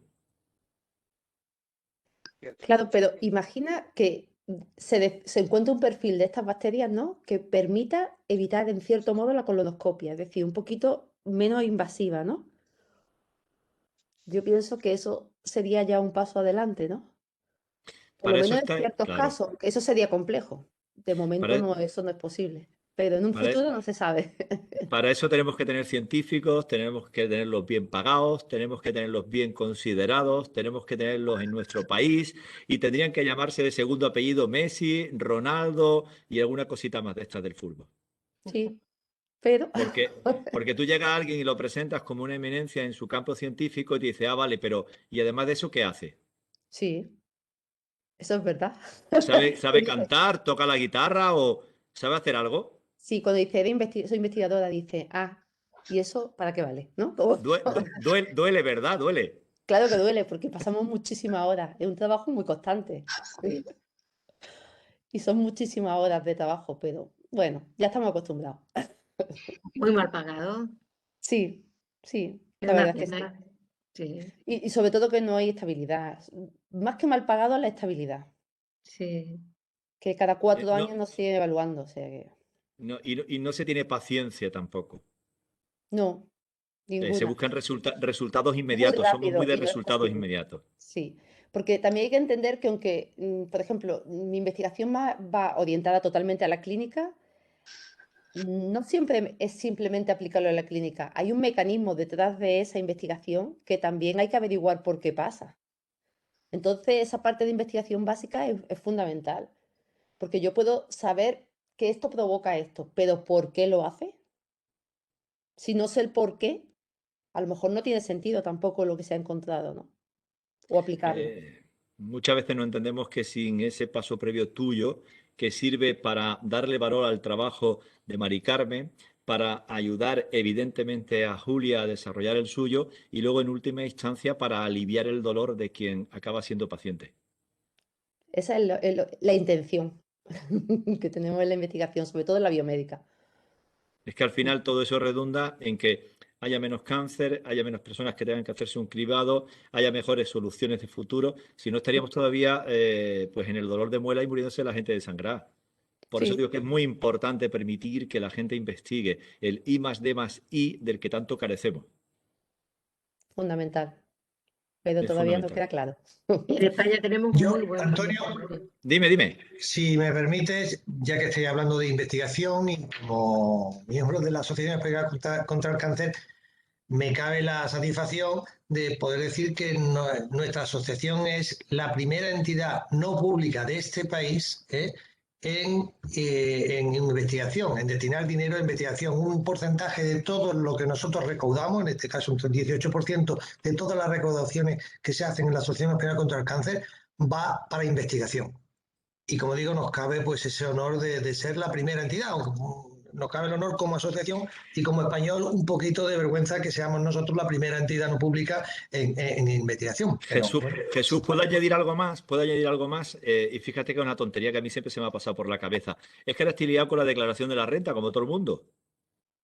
Claro, pero imagina que se encuentra un perfil de estas bacterias, ¿no? Que permita evitar, en cierto modo, la colonoscopia, es decir, un poquito menos invasiva, ¿no? Yo pienso que eso sería ya un paso adelante, ¿no? Por lo Para eso menos en está, ciertos claro, casos, que eso sería complejo. De momento para, no, eso no es posible. Pero en un para, futuro no se sabe. para eso tenemos que tener científicos, tenemos que tenerlos bien pagados, tenemos que tenerlos bien considerados, tenemos que tenerlos en nuestro país y tendrían que llamarse de segundo apellido Messi, Ronaldo y alguna cosita más de estas del fútbol. Sí, pero Porque tú llegas a alguien y lo presentas como una eminencia en su campo científico y te dice, ah, vale, pero ¿y además de eso qué hace? sí, eso es verdad. ¿Sabe cantar, toca la guitarra o sabe hacer algo? Sí, cuando dice soy investigadora, dice, ah, ¿y eso para qué vale? ¿No? Como- Duele, ¿verdad? Duele. Claro que duele, porque pasamos muchísimas horas. Es un trabajo muy constante. Y son muchísimas horas de trabajo, pero bueno, ya estamos acostumbrados. Muy mal pagado. Sí, sí, Es la una verdad es que sí. pena. Sí, Y sobre todo que no hay estabilidad. Más que mal pagado, la estabilidad. sí. Que cada 4 No, años nos siguen evaluando. O sea que y no se tiene paciencia tampoco. no, Se ninguna. buscan resultados Muy inmediatos. Somos muy rápido de y no es resultados posible. inmediatos. Sí, porque también hay que entender que aunque, por ejemplo, mi investigación va orientada totalmente a la clínica, no siempre es simplemente aplicarlo a la clínica. Hay un mecanismo detrás de esa investigación que también hay que averiguar por qué pasa. Entonces, esa parte de investigación básica es fundamental, porque yo puedo saber que esto provoca esto, pero ¿por qué lo hace? Si no sé el por qué, a lo mejor no tiene sentido tampoco lo que se ha encontrado, ¿no? O aplicarlo. Muchas veces no entendemos que sin ese paso previo tuyo, que sirve para darle valor al trabajo de Mari Carmen, para ayudar evidentemente a Julia a desarrollar el suyo y luego en última instancia para aliviar el dolor de quien acaba siendo paciente. Esa es la intención que tenemos en la investigación, sobre todo en la biomédica. Es que al final todo eso redunda en que haya menos cáncer, haya menos personas que tengan que hacerse un cribado, haya mejores soluciones de futuro. Si no estaríamos todavía pues en el dolor de muela y muriéndose la gente desangrada. Por eso Sí, digo que es muy importante permitir que la gente investigue el I+D+I del que tanto carecemos. fundamental. Pero Es todavía no fundamental. queda claro. En España tenemos Yo, muy buen Antonio, laboratorio. Dime. si me permites, ya que estoy hablando de investigación y como miembro de la Asociación Española contra el Cáncer, me cabe la satisfacción de poder decir que nuestra asociación es la primera entidad no pública de este país en investigación, en destinar dinero a investigación. Un porcentaje de todo lo que nosotros recaudamos, en este caso un 18% de todas las recaudaciones que se hacen en la Asociación Española contra el Cáncer, va para investigación. Y como digo, nos cabe pues ese honor de ser la primera entidad. Nos cabe el honor como asociación y como español un poquito de vergüenza que seamos nosotros la primera entidad no pública en investigación. Pero, Jesús, ¿puedo añadir algo más? ¿Puedo añadir algo más? Y fíjate que es una tontería que a mí siempre se me ha pasado por la cabeza. Es que eres liado con la declaración de la renta, como todo el mundo.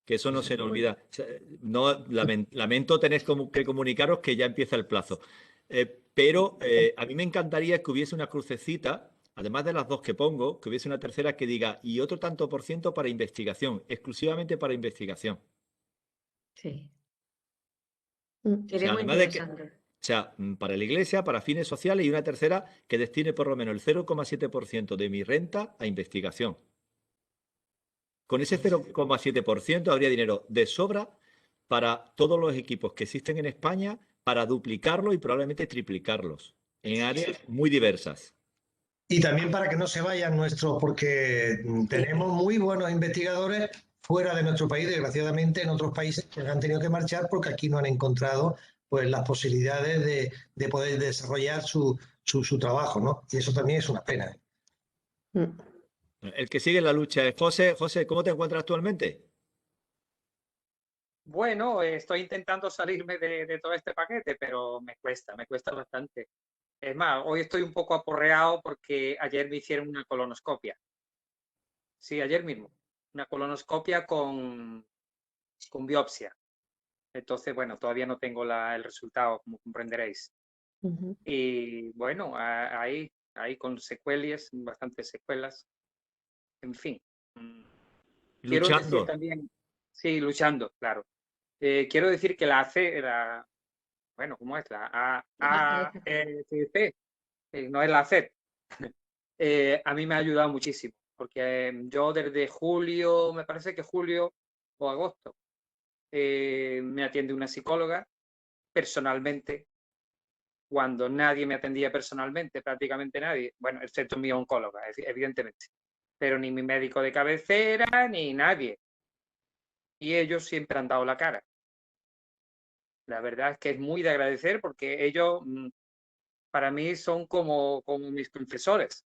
que eso no se nos olvida. O sea, no, lamento tener que comunicaros que ya empieza el plazo. Pero a mí me encantaría que hubiese una crucecita, además de las dos que pongo, que hubiese una tercera que diga y otro tanto por ciento para investigación, exclusivamente para investigación. Sí. O sea, además de que, o sea, para la Iglesia, para fines sociales, y una tercera que destine por lo menos el 0,7% de mi renta a investigación. Con ese 0,7% habría dinero de sobra para todos los equipos que existen en España para duplicarlos y probablemente triplicarlos en áreas muy diversas. Y también para que no se vayan nuestros, porque tenemos muy buenos investigadores fuera de nuestro país, desgraciadamente en otros países que han tenido que marchar porque aquí no han encontrado pues las posibilidades de poder desarrollar su trabajo, ¿no? Y eso también es una pena. El que sigue en la lucha es José. José, ¿cómo te encuentras actualmente? Bueno, estoy intentando salirme de todo este paquete, pero me cuesta bastante. Es más, hoy estoy un poco aporreado porque ayer me hicieron una colonoscopia. Sí, ayer mismo. Una colonoscopia con biopsia. Entonces, bueno, todavía no tengo el resultado, como comprenderéis. Y bueno, ahí con secuelas, bastantes secuelas. En fin. Quiero decir Luchando. también, sí, luchando, claro. Quiero decir que bueno, ¿cómo es? La ACP, no es la ACEP. A mí me ha ayudado muchísimo, porque yo desde julio, me parece que julio o agosto, me atiende una psicóloga personalmente, cuando nadie me atendía personalmente, prácticamente nadie, bueno, excepto mi oncóloga, evidentemente, pero ni mi médico de cabecera, ni nadie. Y ellos siempre han dado la cara. La verdad es que es muy de agradecer porque ellos, para mí, son como mis confesores.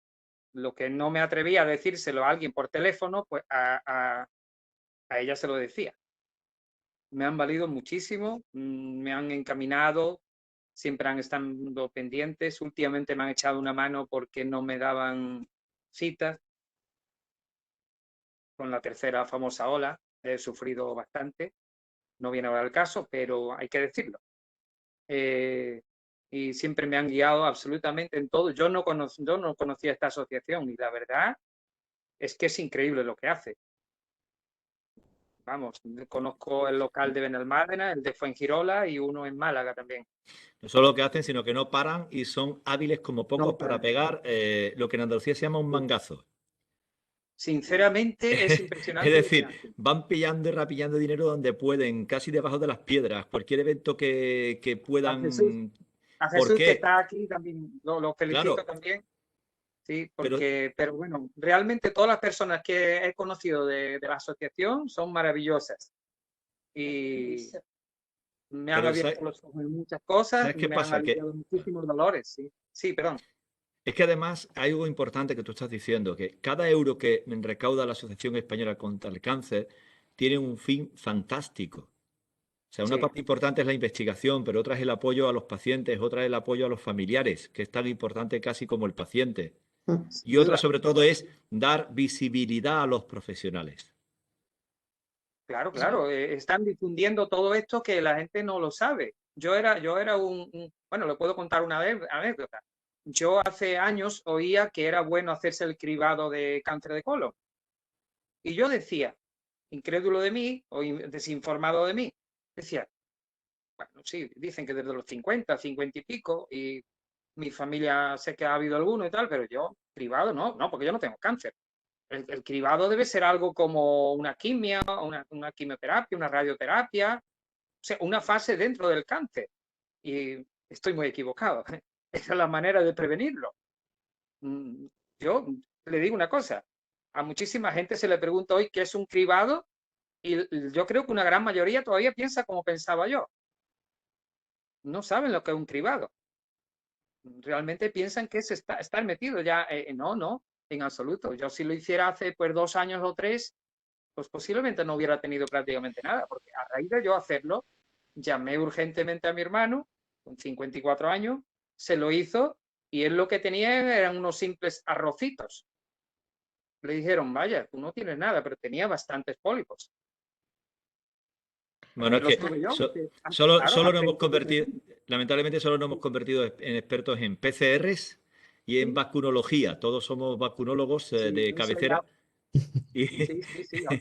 Lo que no me atrevía a decírselo a alguien por teléfono, pues a ella se lo decía. Me han valido muchísimo, me han encaminado, siempre han estado pendientes. Últimamente me han echado una mano porque no me daban citas. Con la tercera famosa ola he sufrido bastante. No viene ahora el caso, pero hay que decirlo. Y siempre me han guiado absolutamente en todo. Yo no conocía esta asociación y la verdad es que es increíble lo que hace. Vamos, conozco el local de Benalmádena, el de Fuengirola y uno en Málaga también. No solo lo que hacen, sino que no paran y son hábiles como pocos para pegar lo que en Andalucía se llama un mangazo. Sinceramente es impresionante. Es decir, van pillando y rapillando dinero donde pueden, casi debajo de las piedras. Cualquier evento que puedan... A Jesús que está aquí también, lo felicito claro. también. Sí, porque, pero bueno, realmente todas las personas que he conocido de la asociación son maravillosas. Y me han abierto los ojos en muchas cosas. ¿Sabes qué pasa? Han aliviado muchísimos dolores. Sí, sí, perdón. Es que además hay algo importante que tú estás diciendo, que cada euro que recauda la Asociación Española contra el Cáncer tiene un fin fantástico. O sea, una parte importante es la investigación, pero otra es el apoyo a los pacientes, otra es el apoyo a los familiares, que es tan importante casi como el paciente. Y otra, sobre todo, es dar visibilidad a los profesionales. Claro, claro. Están difundiendo todo esto que la gente no lo sabe. Yo era bueno, le puedo contar una anécdota. Yo hace años oía que era bueno hacerse el cribado de cáncer de colon. Y yo decía, incrédulo de mí o desinformado de mí, decía, bueno, sí, dicen que desde los 50, 50 y pico, y mi familia sé que ha habido alguno y tal, pero yo, cribado, no, porque yo no tengo cáncer. El cribado debe ser algo como una quimio, una quimioterapia, una radioterapia, o sea, una fase dentro del cáncer. Y estoy muy equivocado. Esa es la manera de prevenirlo. Yo le digo una cosa, a muchísima gente se le pregunta hoy qué es un cribado y yo creo que una gran mayoría todavía piensa como pensaba yo. No saben lo que es un cribado. Realmente piensan que es estar metido ya. No, en absoluto. Yo si lo hiciera hace pues 2 años o 3, pues posiblemente no hubiera tenido prácticamente nada, porque a raíz de yo hacerlo, llamé urgentemente a mi hermano, con 54 años, se lo hizo y él lo que tenía eran unos simples arrocitos. Le dijeron, vaya, tú no tienes nada, pero tenía bastantes pólipos. Bueno, es Lo que estuve yo. solo Claro, nos hace- hemos convertido, lamentablemente solo nos hemos convertido en expertos en PCRs y en vacunología. Todos somos vacunólogos Sí, de eso ya. cabecera. Y Sí.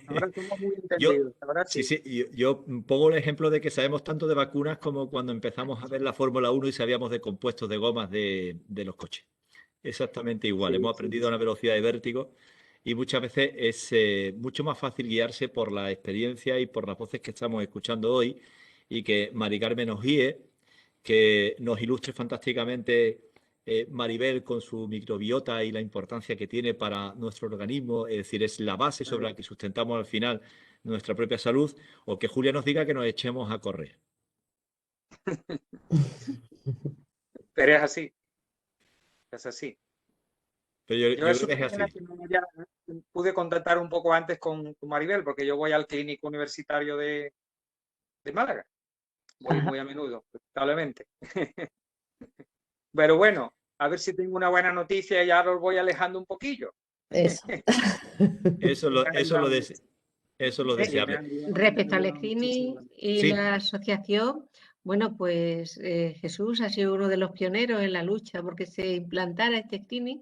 Ahora somos muy yo, entendidos. Ahora sí, sí. yo pongo el ejemplo de que sabemos tanto de vacunas como cuando empezamos a ver la Fórmula 1 y sabíamos de compuestos de gomas de los coches. Exactamente igual. Hemos aprendido a una velocidad de vértigo y muchas veces es mucho más fácil guiarse por la experiencia y por las voces que estamos escuchando hoy y que Mari Carmen nos guíe, que nos ilustre fantásticamente Maribel con su microbiota y la importancia que tiene para nuestro organismo, es decir, es la base sobre la que sustentamos al final nuestra propia salud, o que Julia nos diga que nos echemos a correr. Pero es así. Es así. Pero Yo yo creo eso que es también así. ya pude contactar un poco antes con Maribel, porque yo voy al Clínico Universitario de Málaga. Voy muy a menudo, lamentablemente. Pero bueno, a ver si tengo una buena noticia y ya los voy alejando un poquillo. Eso. Eso es lo deseable. Respecto al screening y Sí. la asociación, bueno, pues Jesús ha sido uno de los pioneros en la lucha porque se implantara este screening.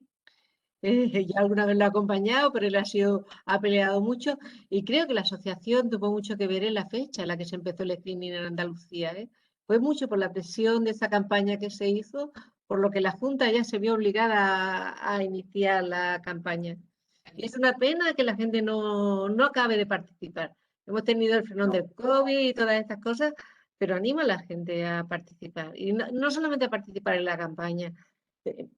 Ya alguna vez lo ha acompañado, pero él ha peleado mucho y creo que la asociación tuvo mucho que ver en la fecha en la que se empezó el screening en Andalucía. Fue mucho por la presión de esa campaña que se hizo, por lo que la Junta ya se vio obligada a iniciar la campaña. Y es una pena que la gente no acabe de participar. Hemos tenido el frenón del COVID y todas estas cosas, pero anima a la gente a participar. Y no solamente a participar en la campaña.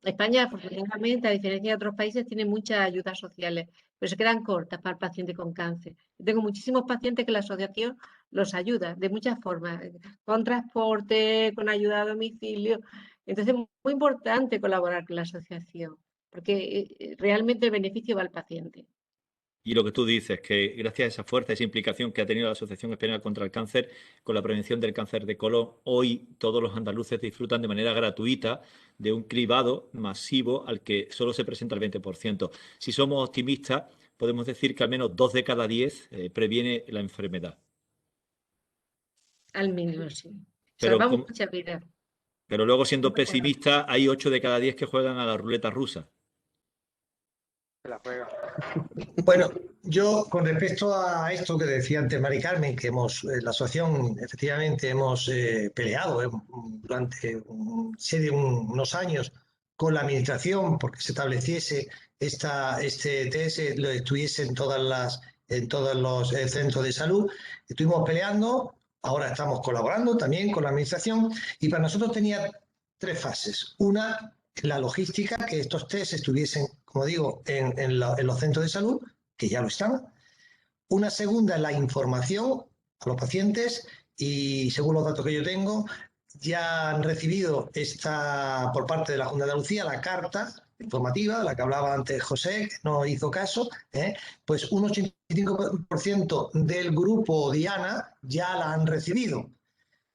España, afortunadamente, a diferencia de otros países, tiene muchas ayudas sociales, pero se quedan cortas para el paciente con cáncer. Tengo muchísimos pacientes que la asociación los ayuda de muchas formas, con transporte, con ayuda a domicilio. Entonces, es muy importante colaborar con la asociación, porque realmente el beneficio va al paciente. Y lo que tú dices, que gracias a esa fuerza, esa implicación que ha tenido la Asociación Española contra el Cáncer con la prevención del cáncer de colon, hoy todos los andaluces disfrutan de manera gratuita de un cribado masivo al que solo se presenta el 20%. Si somos optimistas, podemos decir que al menos 2 de cada 10 previene la enfermedad. Al mínimo, sí. Pero, Salvamos muchas vidas. pero luego, siendo pesimista, hay 8 de cada 10 que juegan a la ruleta rusa. Se la juega. Bueno, yo con respecto a esto que decía antes Mari Carmen, que la asociación efectivamente hemos peleado durante unos años con la administración porque se estableciese este TS, lo estuviese en todos los centros de salud. Estuvimos peleando, ahora estamos colaborando también con la administración y para nosotros tenía 3 fases. Una, la logística, que estos test estuviesen, como digo, en los centros de salud, que ya lo están. Una segunda, la información a los pacientes y según los datos que yo tengo, ya han recibido por parte de la Junta de Andalucía la carta informativa, de la que hablaba antes José, que no hizo caso, pues un 85% del grupo Diana ya la han recibido.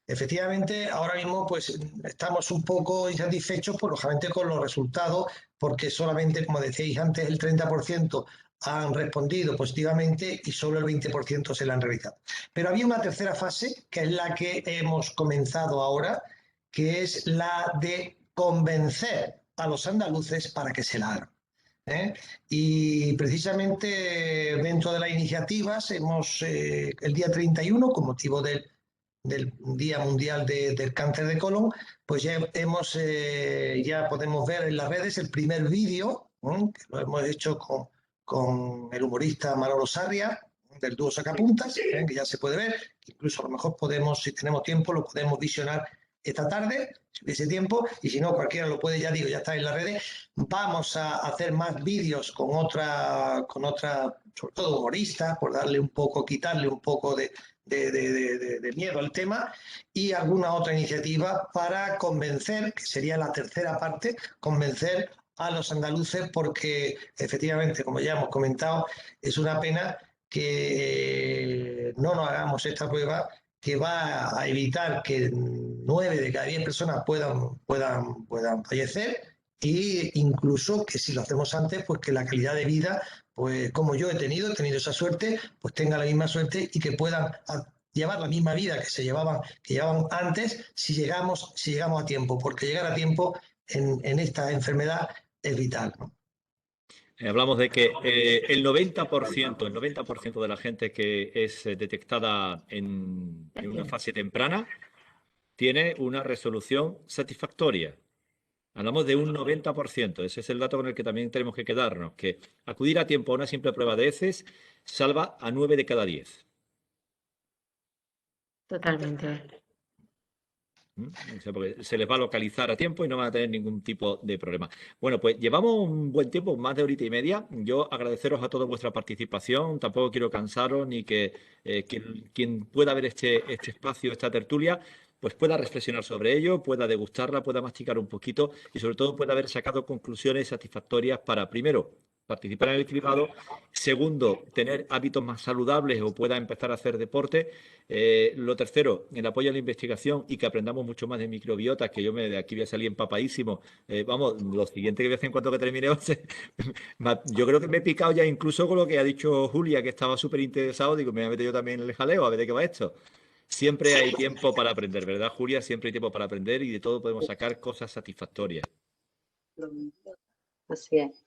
Efectivamente, ahora mismo pues estamos un poco insatisfechos, lógicamente, con los resultados, porque solamente, como decíais antes, el 30% han respondido positivamente y solo el 20% se la han realizado. Pero había una tercera fase, que es la que hemos comenzado ahora, que es la de convencer a los andaluces para que se la hagan. Y precisamente dentro de las iniciativas el día 31, con motivo del Día Mundial del Cáncer de Colon, pues ya podemos ver en las redes el primer vídeo, que lo hemos hecho con el humorista Manolo Sarria, del dúo Sacapuntas, que ya se puede ver. Incluso a lo mejor si tenemos tiempo, lo podemos visionar esta tarde, si hubiese tiempo, y si no, cualquiera lo puede, ya digo, ya está en las redes. Vamos a hacer más vídeos con otra, sobre todo humoristas, por quitarle un poco de miedo al tema, y alguna otra iniciativa para convencer, que sería la tercera parte, convencer a los andaluces, porque efectivamente, como ya hemos comentado, es una pena que no nos hagamos esta prueba, que va a evitar que 9 de cada 10 personas puedan fallecer, e incluso que si lo hacemos antes, pues que la calidad de vida, pues como yo he tenido esa suerte, pues tenga la misma suerte y que puedan llevar la misma vida que llevaban antes si llegamos a tiempo, porque llegar a tiempo en esta enfermedad es vital, ¿no? Hablamos de que el 90% de la gente que es detectada en una fase temprana tiene una resolución satisfactoria. Hablamos de un 90%. Ese es el dato con el que también tenemos que quedarnos, que acudir a tiempo a una simple prueba de heces salva a 9 de cada 10. Totalmente. O sea, porque se les va a localizar a tiempo y no van a tener ningún tipo de problema. Bueno, pues llevamos un buen tiempo, más de horita y media. Yo agradeceros a todos vuestra participación. Tampoco quiero cansaros ni que quien pueda ver este espacio, esta tertulia, pues pueda reflexionar sobre ello, pueda degustarla, pueda masticar un poquito y sobre todo pueda haber sacado conclusiones satisfactorias para, primero, participar en el cribado, segundo, tener hábitos más saludables o pueda empezar a hacer deporte. Lo tercero, el apoyo a la investigación y que aprendamos mucho más de microbiota, que yo de aquí voy a salir empapadísimo. Vamos, lo siguiente que voy a hacer en cuanto que termine, yo creo que me he picado ya incluso con lo que ha dicho Julia, que estaba súper interesado. Digo, me voy a meter yo también en el jaleo, a ver de qué va esto. Siempre hay tiempo para aprender, ¿verdad, Julia? Siempre hay tiempo para aprender y de todo podemos sacar cosas satisfactorias. Así es.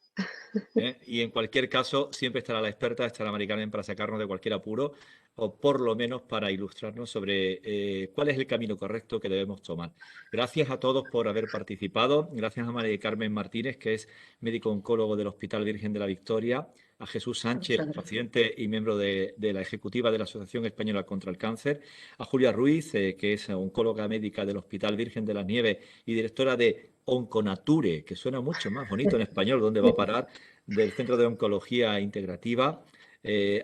Y en cualquier caso, siempre estará la experta, estará Mari Carmen para sacarnos de cualquier apuro o por lo menos para ilustrarnos sobre cuál es el camino correcto que debemos tomar. Gracias a todos por haber participado. Gracias a Mari Carmen Martínez, que es médico oncólogo del Hospital Virgen de la Victoria, a Jesús Sánchez, paciente y miembro de la ejecutiva de la Asociación Española contra el Cáncer, a Julia Ruiz, que es oncóloga médica del Hospital Virgen de las Nieves y directora de Onconature, que suena mucho más bonito en español, ¿dónde va a parar?, del Centro de Oncología Integrativa,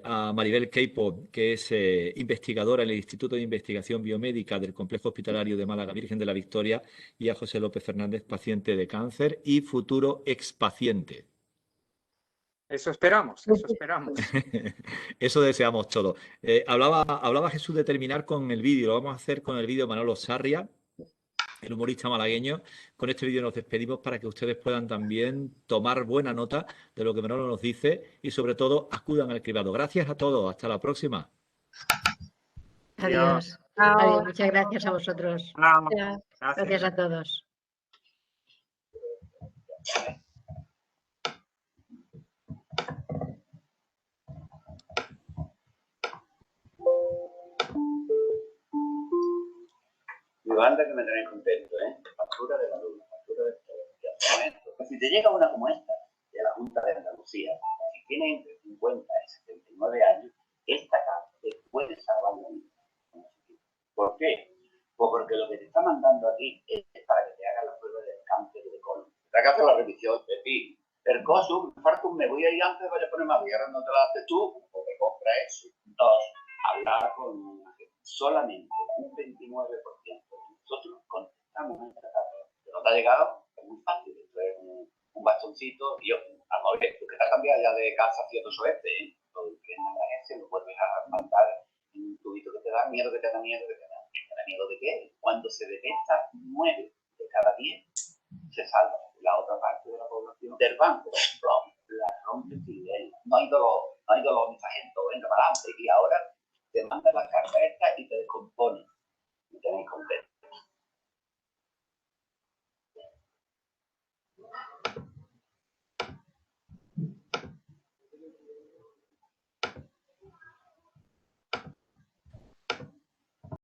a Maribel Queipo, que es investigadora en el Instituto de Investigación Biomédica del Complejo Hospitalario de Málaga Virgen de la Victoria, y a José López Fernández, paciente de cáncer y futuro expaciente. Eso esperamos, eso esperamos. Eso deseamos todos. Hablaba Jesús de terminar con el vídeo, lo vamos a hacer con el vídeo de Manolo Sarria, el humorista malagueño. Con este vídeo nos despedimos para que ustedes puedan también tomar buena nota de lo que Manolo nos dice y sobre todo acudan al cribado. Gracias a todos, hasta la próxima. Adiós. Chao. Adiós. Muchas gracias a vosotros. Gracias a todos. Digo, anda que me tenéis contento, ¿eh? Factura de la luz, factura de todo. Pues si te llega una como esta, de la Junta de Andalucía, si tienes entre 50 y 79 años, esta carta te puede salvar la vida. ¿Por qué? Pues porque lo que te está mandando aquí es para que te hagas la prueba del cáncer de colon. Te hagas la revisión de ti. El coso, me voy a ir antes, vaya a poner más y ahora no te la haces tú, o te compras eso. Dos, hablar con solamente un 29% de nosotros contestamos esta carta. Que no te ha llegado, es muy fácil, es un bastoncito y yo, vamos a ver, tú que te has cambiado ya de casa hacia otro suerte, ¿eh? Todo el que en la agencia lo vuelves a mandar en un tubito que te da miedo, que te da miedo, que te da miedo de qué. Cuando se detecta 9 de cada 10, se salva la otra parte de la población del banco. La rompe Fidel. No hay dolor, mi sargento, venga para adelante. Y ahora te manda la carta esta y te descompone.